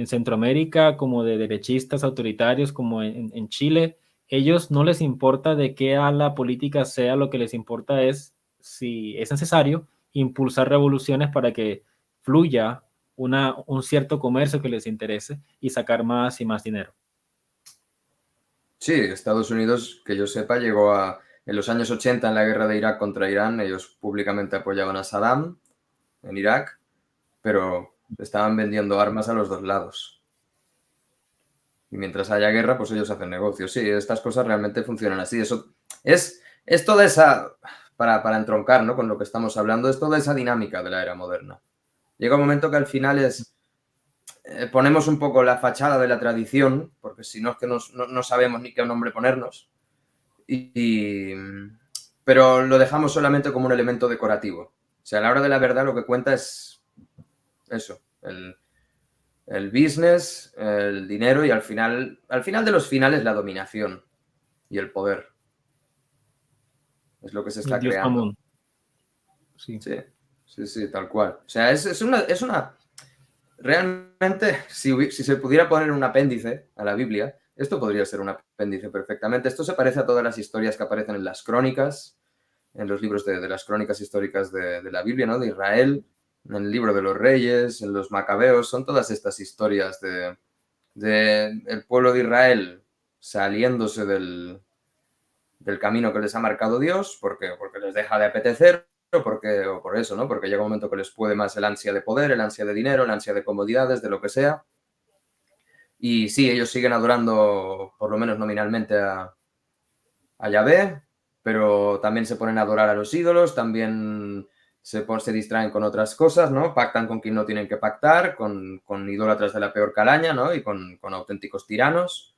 Centroamérica como de derechistas autoritarios como en Chile. Ellos no les importa de qué ala política sea, lo que les importa es, si es necesario, impulsar revoluciones para que fluya un cierto comercio que les interese y sacar más y más dinero. Sí, Estados Unidos, que yo sepa, en los años 80 en la guerra de Irak contra Irán, ellos públicamente apoyaban a Saddam en Irak, pero estaban vendiendo armas a los dos lados. Y mientras haya guerra, pues ellos hacen negocios. Sí, estas cosas realmente funcionan así. Eso es toda esa, para entroncar, ¿no?, con lo que estamos hablando, es toda esa dinámica de la era moderna. Llega un momento que al final ponemos un poco la fachada de la tradición, porque si no es que no sabemos ni qué nombre ponernos, pero lo dejamos solamente como un elemento decorativo. O sea, a la hora de la verdad lo que cuenta es eso, el business, el dinero y al final de los finales la dominación y el poder. Es lo que se El está Dios creando. común. Sí. Sí, sí, sí, tal cual. O sea, es una... Realmente, si se pudiera poner un apéndice a la Biblia, esto podría ser un apéndice perfectamente. Esto se parece a todas las historias que aparecen en las crónicas, en los libros de las crónicas históricas de la Biblia, ¿no?, de Israel, en el libro de los Reyes, en los Macabeos. Son todas estas historias de el pueblo de Israel saliéndose del camino que les ha marcado Dios, porque les deja de apetecer, o por eso, ¿no? Porque llega un momento que les puede más el ansia de poder, el ansia de dinero, el ansia de comodidades, de lo que sea. Y sí, ellos siguen adorando, por lo menos nominalmente, a Yahvé, pero también se ponen a adorar a los ídolos, también se distraen con otras cosas, ¿no? Pactan con quien no tienen que pactar, con idólatras de la peor calaña, ¿no? Y con auténticos tiranos.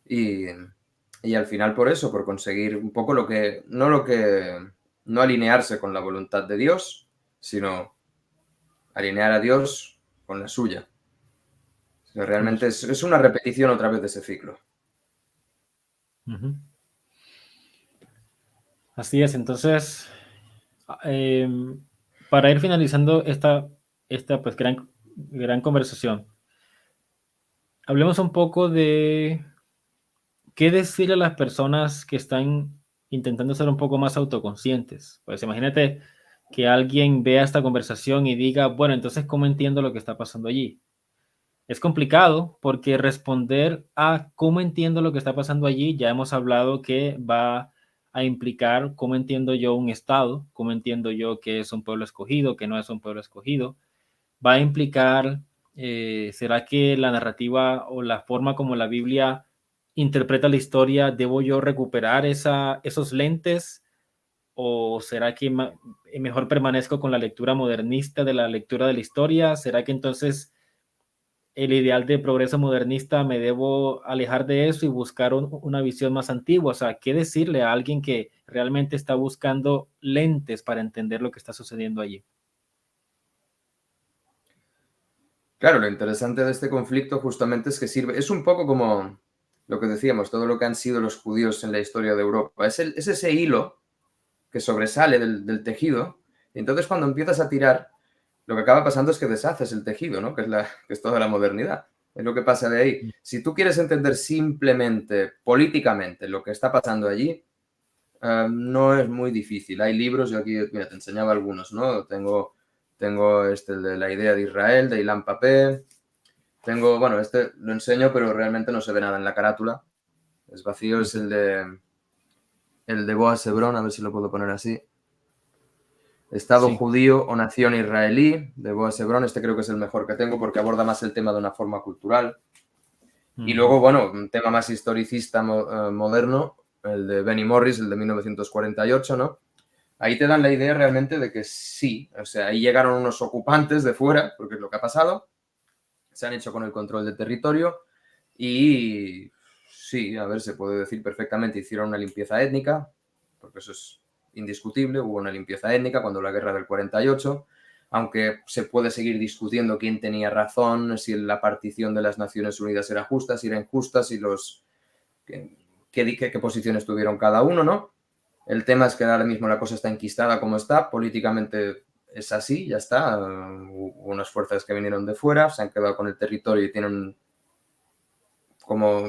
Y, al final por eso, por conseguir un poco no alinearse con la voluntad de Dios, sino alinear a Dios con la suya. O sea, Con realmente los- es una repetición otra vez de ese ciclo. Ujú. Así es, entonces, em, para ir finalizando esta pues gran conversación, hablemos un poco de qué decirle a las personas que están intentando ser un poco más autoconscientes. Pues imagínate que alguien vea esta conversación y diga, bueno, entonces, ¿cómo entiendo lo que está pasando allí? Es complicado porque responder a cómo entiendo lo que está pasando allí, ya hemos hablado que va a implicar cómo entiendo yo un estado, cómo entiendo yo que es un pueblo escogido, que no es un pueblo escogido. Va a implicar, ¿será que la narrativa o la forma como la Biblia interpreta la historia, debo yo recuperar esos lentes? ¿O será que mejor permanezco con la lectura modernista de la lectura de la historia? ¿Será que entonces el ideal de progreso modernista me debo alejar de eso y buscar una visión más antigua? O sea, ¿qué decirle a alguien que realmente está buscando lentes para entender lo que está sucediendo allí? Claro, lo interesante de este conflicto justamente es que es un poco como lo que decíamos, todo lo que han sido los judíos en la historia de Europa. Es ese hilo que sobresale del tejido, y entonces cuando empiezas a tirar, lo que acaba pasando es que deshaces el tejido, ¿no? Que es toda la modernidad. Es lo que pasa de ahí. Si tú quieres entender simplemente, políticamente, lo que está pasando allí, no es muy difícil. Hay libros, yo aquí, mira, te enseñaba algunos, ¿no? Tengo el de La idea de Israel, de Ilan Papé. Bueno, este lo enseño, pero realmente no se ve nada en la carátula. Es vacío, es el de Boaz Hebrón, a ver si lo puedo poner así. Estado Sí. judío o nación israelí, de Boaz Hebrón. Este creo que es el mejor que tengo porque aborda más el tema de una forma cultural. Y Ujú. luego, bueno, un tema más historicista moderno, el de Benny Morris, el de 1948, ¿no? Ahí te dan la idea realmente de que sí, o sea, ahí llegaron unos ocupantes de fuera, porque es lo que ha pasado, se han hecho con el control del territorio y sí, a ver, se puede decir perfectamente, hicieron una limpieza étnica, porque eso es indiscutible, hubo una limpieza étnica cuando la guerra del 48, aunque se puede seguir discutiendo quién tenía razón, si la partición de las Naciones Unidas era justa, si era injusta, si qué posiciones tuvieron cada uno, ¿no? El tema es que ahora mismo la cosa está enquistada como está, políticamente es así, ya está. Hubo unas fuerzas que vinieron de fuera, se han quedado con el territorio y tienen como,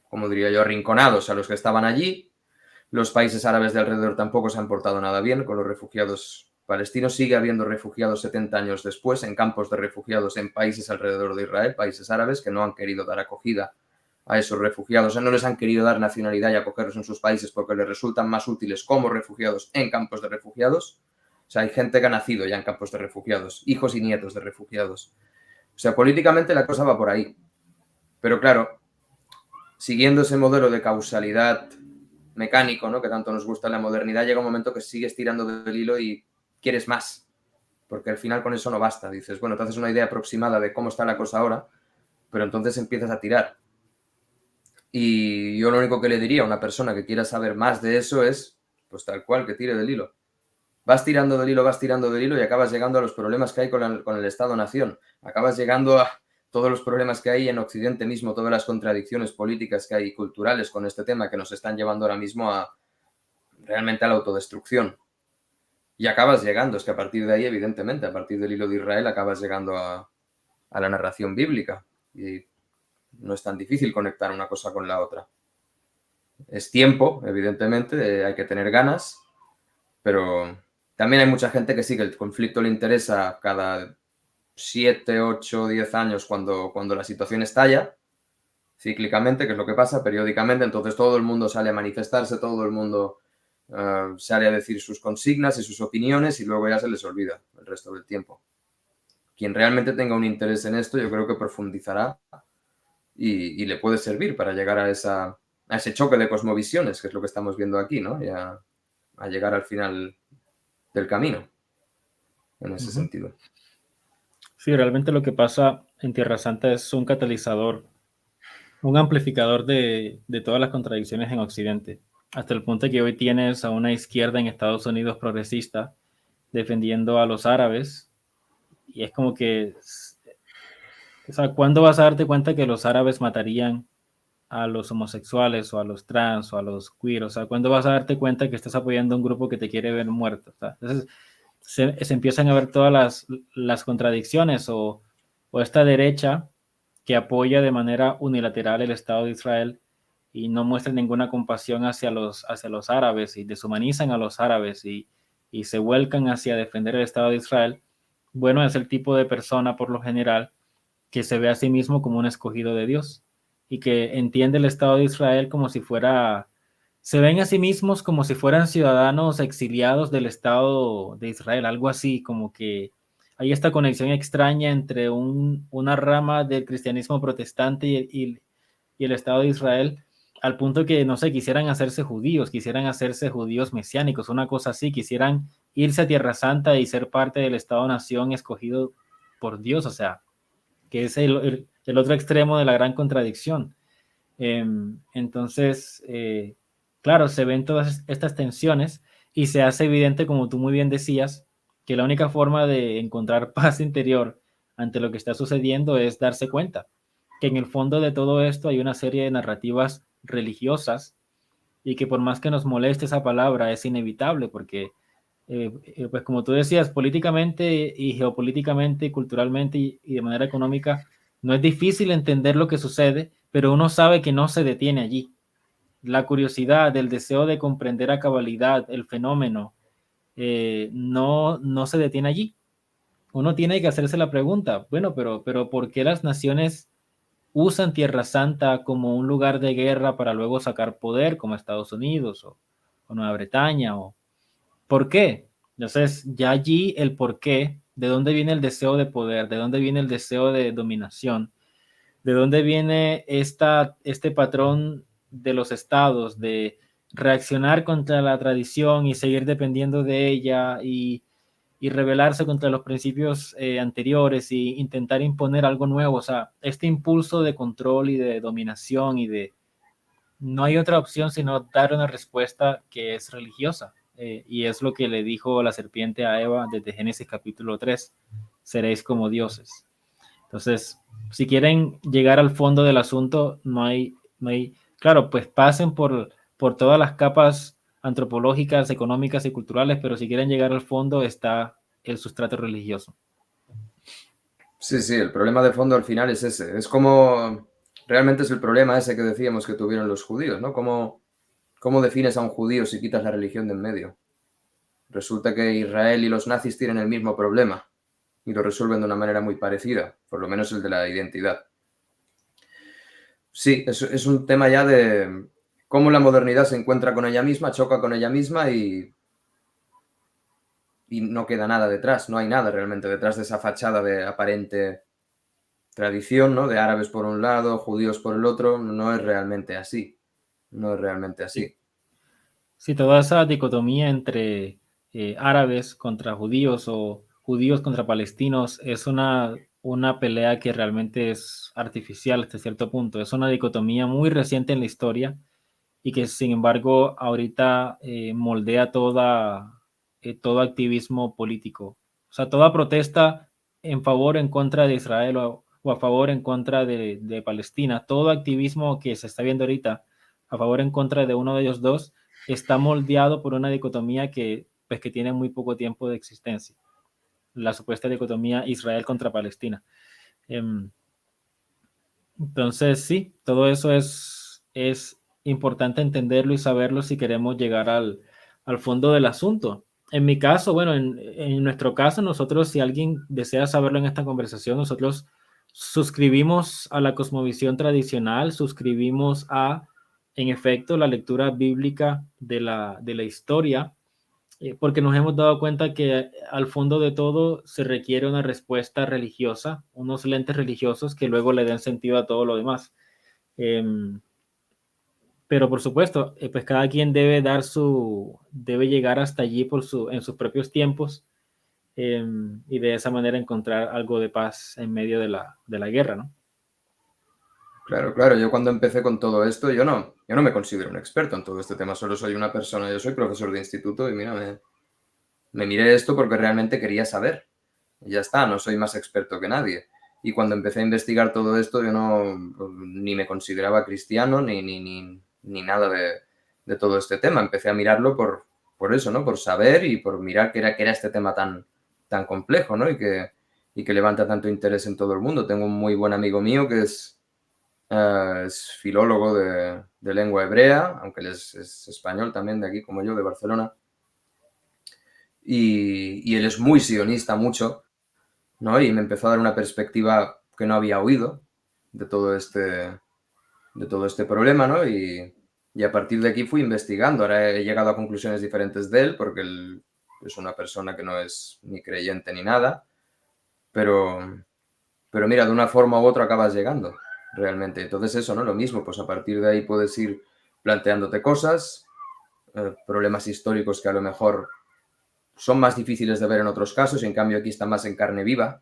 como diría yo, arrinconados a los que estaban allí. Los países árabes de alrededor tampoco se han portado nada bien con los refugiados palestino, sigue habiendo refugiados 70 años después en campos de refugiados en países alrededor de Israel, países árabes que no han querido dar acogida a esos refugiados, no les han querido dar nacionalidad y acogerlos en sus países porque les resultan más útiles como refugiados en campos de refugiados. O sea, hay gente que ha nacido ya en campos de refugiados, hijos y nietos de refugiados. O sea, políticamente la cosa va por ahí. Pero claro, siguiendo ese modelo de causalidad mecánico, ¿no?, que tanto nos gusta en la modernidad, llega un momento que sigues tirando del hilo y quieres más. Porque al final con eso no basta. Dices, bueno, te haces una idea aproximada de cómo está la cosa ahora, pero entonces empiezas a tirar. Y yo lo único que le diría a una persona que quiera saber más de eso es, pues tal cual, que tire del hilo. Vas tirando del hilo y acabas llegando a los problemas que hay con el Estado-Nación. Acabas llegando a todos los problemas que hay en Occidente mismo, todas las contradicciones políticas que hay culturales con este tema que nos están llevando ahora mismo a realmente a la autodestrucción. Y acabas llegando, es que a partir de ahí, evidentemente, a partir del hilo de Israel, acabas llegando a la narración bíblica. Y no es tan difícil conectar una cosa con la otra. Es tiempo, evidentemente, hay que tener ganas, pero también hay mucha gente que sí que el conflicto le interesa cada 7, 8, 10 años cuando la situación estalla, cíclicamente, que es lo que pasa, periódicamente, entonces todo el mundo sale a manifestarse, todo el mundo sale a decir sus consignas y sus opiniones y luego ya se les olvida el resto del tiempo. Quien realmente tenga un interés en esto, yo creo que profundizará y le puede servir para llegar a ese choque de cosmovisiones, que es lo que estamos viendo aquí, ¿no? Y a llegar al final del camino, en ese sentido. Sí, realmente lo que pasa en Tierra Santa es un catalizador, un amplificador de todas las contradicciones en Occidente, hasta el punto que hoy tienes a una izquierda en Estados Unidos progresista defendiendo a los árabes, y es como que, o sea, ¿cuándo vas a darte cuenta que los árabes matarían a los homosexuales o a los trans o a los queer? O sea, ¿cuándo vas a darte cuenta que estás apoyando a un grupo que te quiere ver muerto? O sea, entonces se empiezan a ver todas las contradicciones o esta derecha que apoya de manera unilateral el Estado de Israel y no muestra ninguna compasión hacia los árabes y deshumanizan a los árabes y se vuelcan hacia defender el Estado de Israel. Bueno, es el tipo de persona por lo general que se ve a sí mismo como un escogido de Dios y que entiende el Estado de Israel como si fuera, se ven a sí mismos como si fueran ciudadanos exiliados del Estado de Israel, algo así, como que hay esta conexión extraña entre una rama del cristianismo protestante y el Estado de Israel, al punto que, no sé, quisieran hacerse judíos mesiánicos, una cosa así, quisieran irse a Tierra Santa y ser parte del Estado-nación escogido por Dios, o sea, que es el otro extremo de la gran contradicción. Entonces, claro, se ven todas estas tensiones y se hace evidente, como tú muy bien decías, que la única forma de encontrar paz interior ante lo que está sucediendo es darse cuenta que en el fondo de todo esto hay una serie de narrativas religiosas y que por más que nos moleste esa palabra es inevitable porque pues como tú decías, políticamente y geopolíticamente y culturalmente y de manera económica, no es difícil entender lo que sucede, pero uno sabe que no se detiene allí. La curiosidad, el deseo de comprender a cabalidad el fenómeno, no se detiene allí. Uno tiene que hacerse la pregunta, bueno, pero ¿por qué las naciones usan Tierra Santa como un lugar de guerra para luego sacar poder, como Estados Unidos o Nueva Bretaña o ¿por qué? Entonces, ya allí el por qué, de dónde viene el deseo de poder, de dónde viene el deseo de dominación, de dónde viene este patrón de los estados de reaccionar contra la tradición y seguir dependiendo de ella y rebelarse contra los principios anteriores y intentar imponer algo nuevo. O sea, este impulso de control y de dominación y de no hay otra opción sino dar una respuesta que es religiosa. Y es lo que le dijo la serpiente a Eva desde Génesis capítulo 3, seréis como dioses. Entonces, si quieren llegar al fondo del asunto, claro, pues pasen por todas las capas antropológicas, económicas y culturales, pero si quieren llegar al fondo está el sustrato religioso. Sí, sí, el problema de fondo al final es ese. Es como, realmente es el problema ese que decíamos que tuvieron los judíos, ¿no? ¿Cómo defines a un judío si quitas la religión de en medio? resulta que Israel y los nazis tienen el mismo problema y lo resuelven de una manera muy parecida, por lo menos el de la identidad. Sí, es un tema ya de cómo la modernidad se encuentra con ella misma, choca con ella misma y no queda nada detrás, no hay nada realmente detrás de esa fachada de aparente tradición, ¿no? De árabes por un lado, judíos por el otro, no es realmente así, no es realmente Sí, así. sí, toda esa dicotomía entre árabes contra judíos o judíos contra palestinos es una pelea que realmente es artificial hasta cierto punto. Es una dicotomía muy reciente en la historia y que sin embargo ahorita moldea todo activismo político. O sea, toda protesta en favor o en contra de Israel o a favor o en contra de Palestina, todo activismo que se está viendo ahorita a favor o en contra de uno de ellos dos está moldeado por una dicotomía que, pues, que tiene muy poco tiempo de existencia, la supuesta dicotomía Israel contra Palestina. Entonces, sí, todo eso es importante entenderlo y saberlo si queremos llegar al fondo del asunto. En mi caso, bueno, en nuestro caso, nosotros, si alguien desea saberlo en esta conversación, nosotros suscribimos a la cosmovisión tradicional, suscribimos a, en efecto, la lectura bíblica de la historia, porque nos hemos dado cuenta que al fondo de todo se requiere una respuesta religiosa, unos lentes religiosos que luego le den sentido a todo lo demás. Eh, pero por supuesto, pues cada quien debe llegar hasta allí en sus propios tiempos, y de esa manera encontrar algo de paz en medio de la guerra, ¿no? Claro, claro, yo cuando empecé con todo esto, yo no me considero un experto en todo este tema, solo soy una persona, yo soy profesor de instituto y mira, me miré esto porque realmente quería saber. Y ya está, no soy más experto que nadie. Y cuando empecé a investigar todo esto, yo no pues, ni me consideraba cristiano ni nada de todo este tema. Empecé a mirarlo por eso, ¿no? Por saber y por mirar que era este tema tan complejo, ¿no? Y que levanta tanto interés en todo el mundo. Tengo un muy buen amigo mío que es filólogo de lengua hebrea, aunque él es español también, de aquí como yo, de Barcelona. Y él es muy sionista, mucho, ¿no? Y me empezó a dar una perspectiva que no había oído de todo este problema, ¿no? Y a partir de aquí fui investigando. Ahora he llegado a conclusiones diferentes de él, porque él es una persona que no es ni creyente ni nada, pero mira, de una forma u otra acabas llegando, realmente. Entonces eso, ¿no? Lo mismo, pues a partir de ahí puedes ir planteándote cosas, problemas históricos que a lo mejor son más difíciles de ver en otros casos, y en cambio aquí están más en carne viva,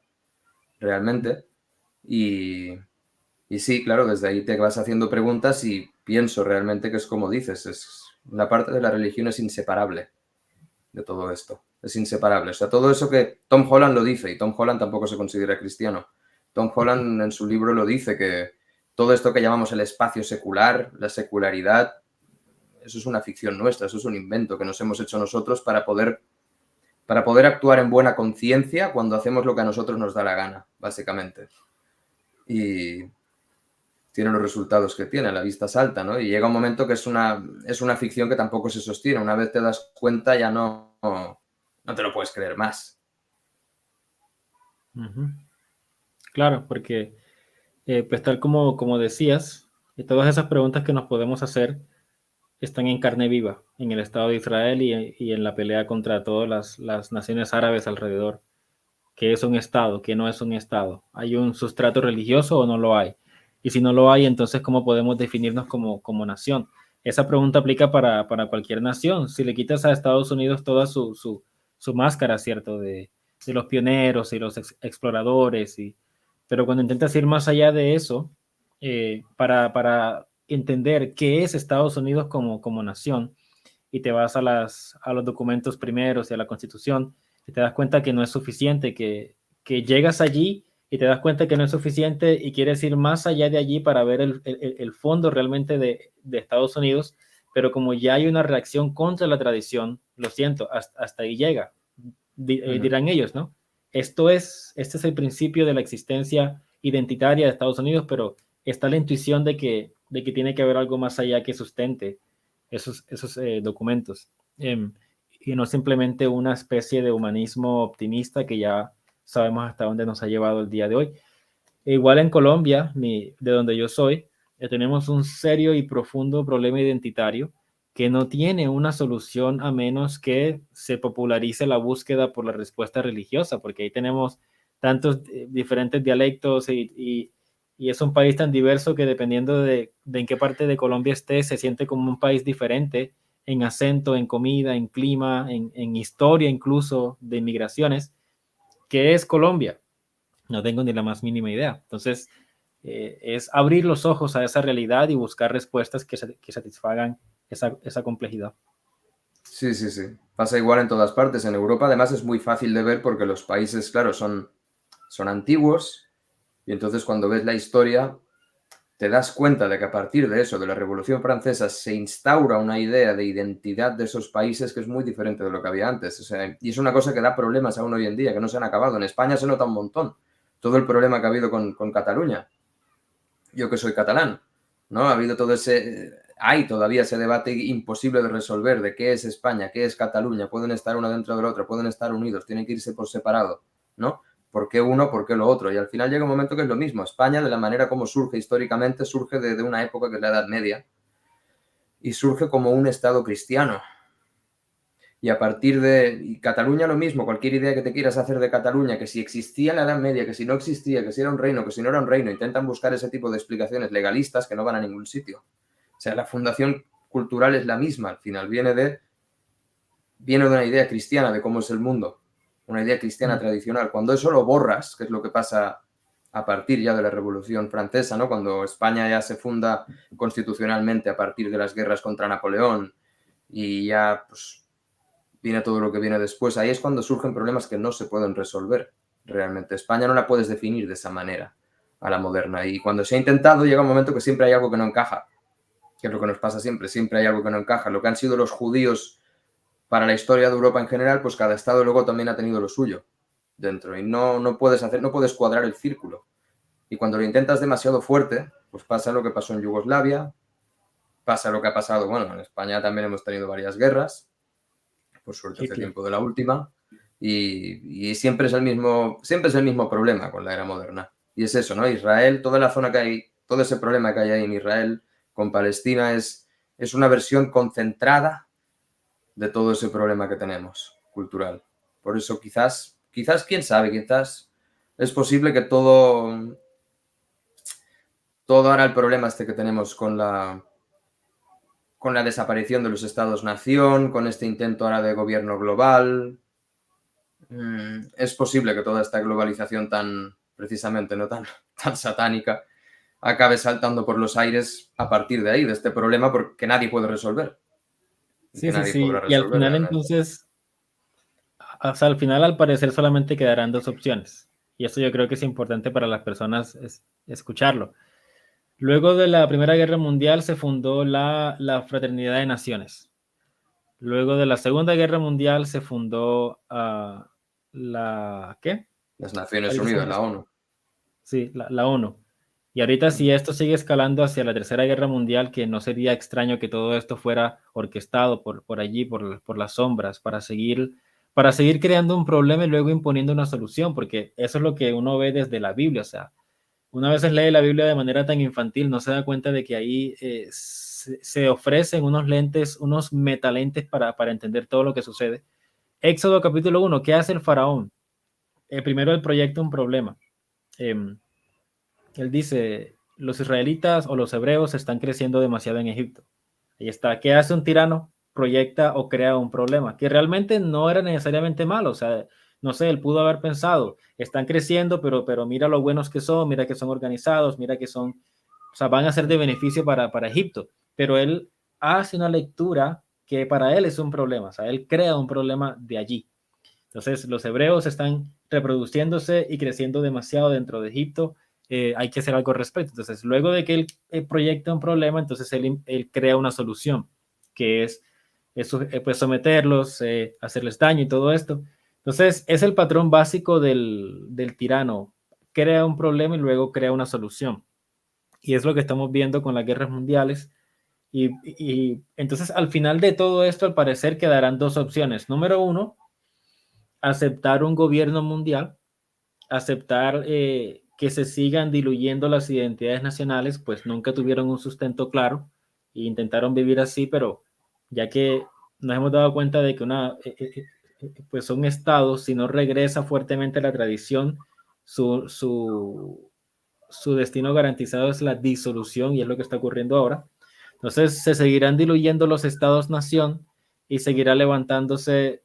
realmente. Y, y sí, claro, desde ahí te vas haciendo preguntas y pienso realmente que es como dices, la parte de la religión es inseparable de todo esto, es inseparable. O sea, todo eso que Tom Holland lo dice, y Tom Holland tampoco se considera cristiano. Tom Holland en su libro lo dice, que todo esto que llamamos el espacio secular, la secularidad, eso es una ficción nuestra, eso es un invento que nos hemos hecho nosotros para poder actuar en buena conciencia cuando hacemos lo que a nosotros nos da la gana, básicamente. Y tiene los resultados que tiene, la vista salta, ¿no? Y llega un momento que es una ficción que tampoco se sostiene. Una vez te das cuenta ya no te lo puedes creer más. Ujú. Claro, porque pues tal como decías, todas esas preguntas que nos podemos hacer están en carne viva en el Estado de Israel y en la pelea contra todas las naciones árabes alrededor. ¿Qué es un Estado? ¿Qué no es un Estado? ¿Hay un sustrato religioso o no lo hay? Y si no lo hay, entonces ¿cómo podemos definirnos como nación? Esa pregunta aplica para cualquier nación. Si le quitas a Estados Unidos toda su máscara, ¿cierto? De los pioneros y los exploradores, pero cuando intentas ir más allá de eso, para entender qué es Estados Unidos como nación, y te vas a los documentos primeros y a la Constitución, y te das cuenta que no es suficiente, que llegas allí y te das cuenta que no es suficiente y quieres ir más allá de allí para ver el fondo realmente de Estados Unidos, pero como ya hay una reacción contra la tradición, lo siento, hasta ahí llega, Ujú. dirán ellos, ¿no? Este es el principio de la existencia identitaria de Estados Unidos, pero está la intuición de que tiene que haber algo más allá que sustente esos documentos. y no simplemente una especie de humanismo optimista que ya sabemos hasta dónde nos ha llevado el día de hoy. E igual en Colombia, de donde yo soy, tenemos un serio y profundo problema identitario que no tiene una solución a menos que se popularice la búsqueda por la respuesta religiosa, porque ahí tenemos tantos diferentes dialectos y es un país tan diverso que dependiendo de en qué parte de Colombia esté, se siente como un país diferente en acento, en comida, en clima, en historia incluso de inmigraciones. ¿Qué es Colombia? No tengo ni la más mínima idea. Entonces, es abrir los ojos a esa realidad y buscar respuestas que satisfagan esa complejidad. Sí, sí, sí. Pasa igual en todas partes. En Europa, además, es muy fácil de ver porque los países, claro, son antiguos y entonces cuando ves la historia te das cuenta de que a partir de eso, de la Revolución Francesa, se instaura una idea de identidad de esos países que es muy diferente de lo que había antes. O sea, y es una cosa que da problemas aún hoy en día, que no se han acabado. En España se nota un montón todo el problema que ha habido con Cataluña. Yo que soy catalán, ¿no? Ha habido todo ese... Hay todavía ese debate imposible de resolver de qué es España, qué es Cataluña, pueden estar una dentro de la otra, pueden estar unidos, tienen que irse por separado, ¿no? ¿Por qué uno, por qué lo otro? Y al final llega un momento que es lo mismo. España, de la manera como surge históricamente, surge de una época que es la Edad Media y surge como un Estado cristiano. Y a partir de y Cataluña lo mismo, cualquier idea que te quieras hacer de Cataluña, que si existía en la Edad Media, que si no existía, que si era un reino, que si no era un reino, intentan buscar ese tipo de explicaciones legalistas que no van a ningún sitio. O sea, la fundación cultural es la misma, al final viene de una idea cristiana de cómo es el mundo, una idea cristiana tradicional. Cuando eso lo borras, que es lo que pasa a partir ya de la Revolución Francesa, ¿no? Cuando España ya se funda constitucionalmente a partir de las guerras contra Napoleón y ya pues viene todo lo que viene después, ahí es cuando surgen problemas que no se pueden resolver realmente. España no la puedes definir de esa manera a la moderna y cuando se ha intentado llega un momento que siempre hay algo que no encaja, que es lo que nos pasa siempre hay algo que no encaja. Lo que han sido los judíos para la historia de Europa en general, pues cada estado luego también ha tenido lo suyo dentro y no puedes cuadrar el círculo. Y cuando lo intentas demasiado fuerte, pues pasa lo que pasó en Yugoslavia, pasa lo que ha pasado, bueno, en España también hemos tenido varias guerras, por suerte hace Hitler. tiempo de la última, y siempre es el mismo problema con la era moderna. Y es eso, ¿no? Israel, toda la zona que hay, todo ese problema que hay ahí en Israel con Palestina es una versión concentrada de todo ese problema que tenemos cultural. Por eso quizás, quién sabe, quizás es posible que todo ahora el problema este que tenemos con la desaparición de los estados-nación, con este intento ahora de gobierno global, es posible que toda esta globalización precisamente, no tan satánica, acabe saltando por los aires a partir de ahí, de este problema porque nadie puede resolver y Sí, que sí, nadie podrá sí. Y al resolver final realmente. entonces, o sea, al final al parecer solamente quedarán dos opciones. Y eso yo creo que es importante para las personas escucharlo. Luego de la Primera Guerra Mundial se fundó la Fraternidad de Naciones. Luego de la Segunda Guerra Mundial se fundó ¿qué? Las Naciones Ahorita se Unidas, me- la ONU. Sí, la ONU. Y ahorita si esto sigue escalando hacia la Tercera Guerra Mundial, que no sería extraño que todo esto fuera orquestado por allí, por las sombras, para seguir creando un problema y luego imponiendo una solución, porque eso es lo que uno ve desde la Biblia. O sea, una vez lee la Biblia de manera tan infantil, no se da cuenta de que ahí se ofrecen unos lentes, unos metalentes para entender todo lo que sucede. Éxodo capítulo 1, ¿qué hace el faraón? Primero él proyecta un problema. Em, Él dice, los israelitas o los hebreos están creciendo demasiado en Egipto. Ahí está. ¿Qué hace un tirano? Proyecta o crea un problema, que realmente no era necesariamente malo. O sea, no sé, él pudo haber pensado, están creciendo, pero mira lo buenos que son, mira que son organizados, mira que son, o sea, van a ser de beneficio para Egipto. Pero él hace una lectura que para él es un problema. O sea, él crea un problema de allí. Entonces, los hebreos están reproduciéndose y creciendo demasiado dentro de Egipto. Hay que hacer algo al respecto. Entonces, luego de que él proyecta un problema, entonces él crea una solución, que es eso, pues someterlos, hacerles daño y todo esto. Entonces, es el patrón básico del tirano. Crea un problema y luego crea una solución. Y es lo que estamos viendo con las guerras mundiales. Y entonces al final de todo esto, al parecer, quedarán dos opciones. Número uno, aceptar un gobierno mundial, aceptar que se sigan diluyendo las identidades nacionales, pues nunca tuvieron un sustento claro e intentaron vivir así, pero ya que nos hemos dado cuenta de que pues un Estado, si no regresa fuertemente a la tradición, su destino garantizado es la disolución y es lo que está ocurriendo ahora. Entonces se seguirán diluyendo los estados-nación y seguirá levantándose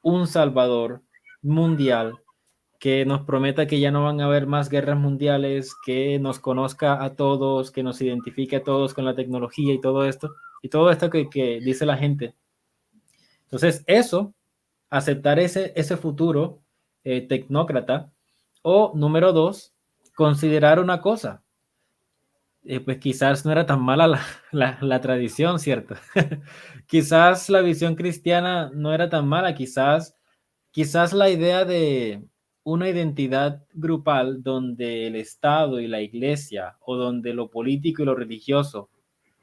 un salvador mundial que nos prometa que ya no van a haber más guerras mundiales, que nos conozca a todos, que nos identifique a todos con la tecnología y todo esto que dice la gente. Entonces, eso, aceptar ese futuro tecnócrata, o número dos, considerar una cosa, pues quizás no era tan mala la tradición, ¿cierto? Quizás la visión cristiana no era tan mala, quizás la idea de una identidad grupal donde el Estado y la iglesia o donde lo político y lo religioso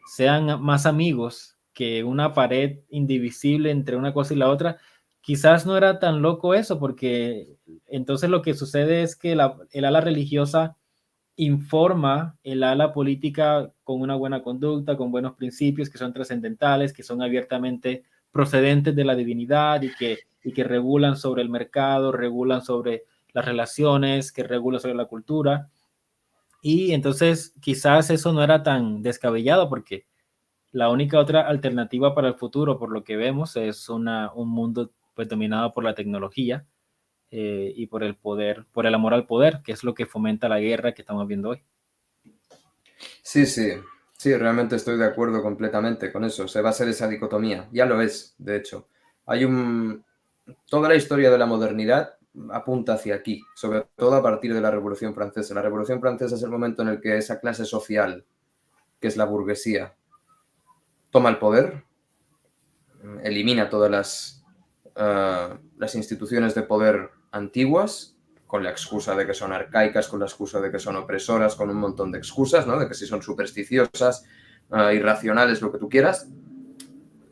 sean más amigos que una pared indivisible entre una cosa y la otra, quizás no era tan loco eso, porque entonces lo que sucede es que el ala religiosa informa el ala política con una buena conducta, con buenos principios que son trascendentales, que son abiertamente procedentes de la divinidad y que regulan sobre el mercado, regulan sobre las relaciones, que regulan sobre la cultura. Y entonces quizás eso no era tan descabellado porque la única otra alternativa para el futuro, por lo que vemos, es un mundo pues dominado por la tecnología y por el poder, por el amor al poder, que es lo que fomenta la guerra que estamos viendo hoy. Sí, sí, sí, realmente estoy de acuerdo completamente con eso. Se va a ser esa dicotomía. Ya lo es, de hecho. Hay un... Toda la historia de la modernidad apunta hacia aquí, sobre todo a partir de la Revolución Francesa. La Revolución Francesa es el momento en el que esa clase social, que es la burguesía, toma el poder, elimina todas las instituciones de poder antiguas, con la excusa de que son arcaicas, con la excusa de que son opresoras, con un montón de excusas, ¿no? De que si son supersticiosas, irracionales, lo que tú quieras.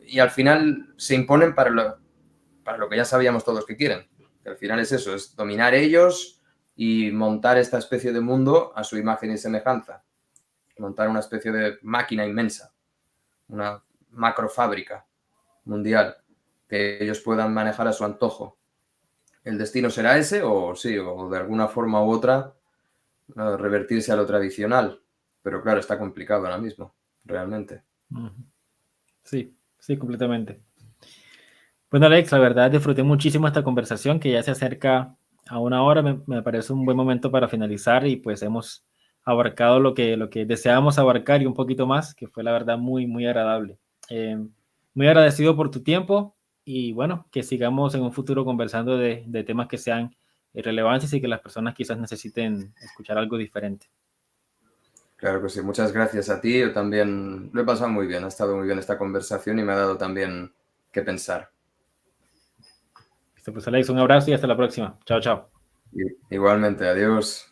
Y al final se imponen para lo que ya sabíamos todos que quieren. Que al final es eso, es dominar ellos y montar esta especie de mundo a su imagen y semejanza. Montar una especie de máquina inmensa, una macrofábrica mundial que ellos puedan manejar a su antojo. ¿El destino será ese o sí, o de alguna forma u otra revertirse a lo tradicional? Pero claro, está complicado ahora mismo, realmente. Sí, sí, completamente. Bueno, Alex, la verdad disfruté muchísimo esta conversación que ya se acerca a una hora. Me parece un buen momento para finalizar y pues hemos abarcado lo que deseábamos abarcar y un poquito más, que fue la verdad muy, muy agradable. Eh, Muy agradecido por tu tiempo y bueno, que sigamos en un futuro conversando de temas que sean relevantes y que las personas quizás necesiten escuchar algo diferente. Claro que sí, muchas gracias a ti. Yo también lo he pasado muy bien, ha estado muy bien esta conversación y me ha dado también que pensar. Pues Alex, un abrazo y hasta la próxima. Chao, chao. Igualmente, adiós.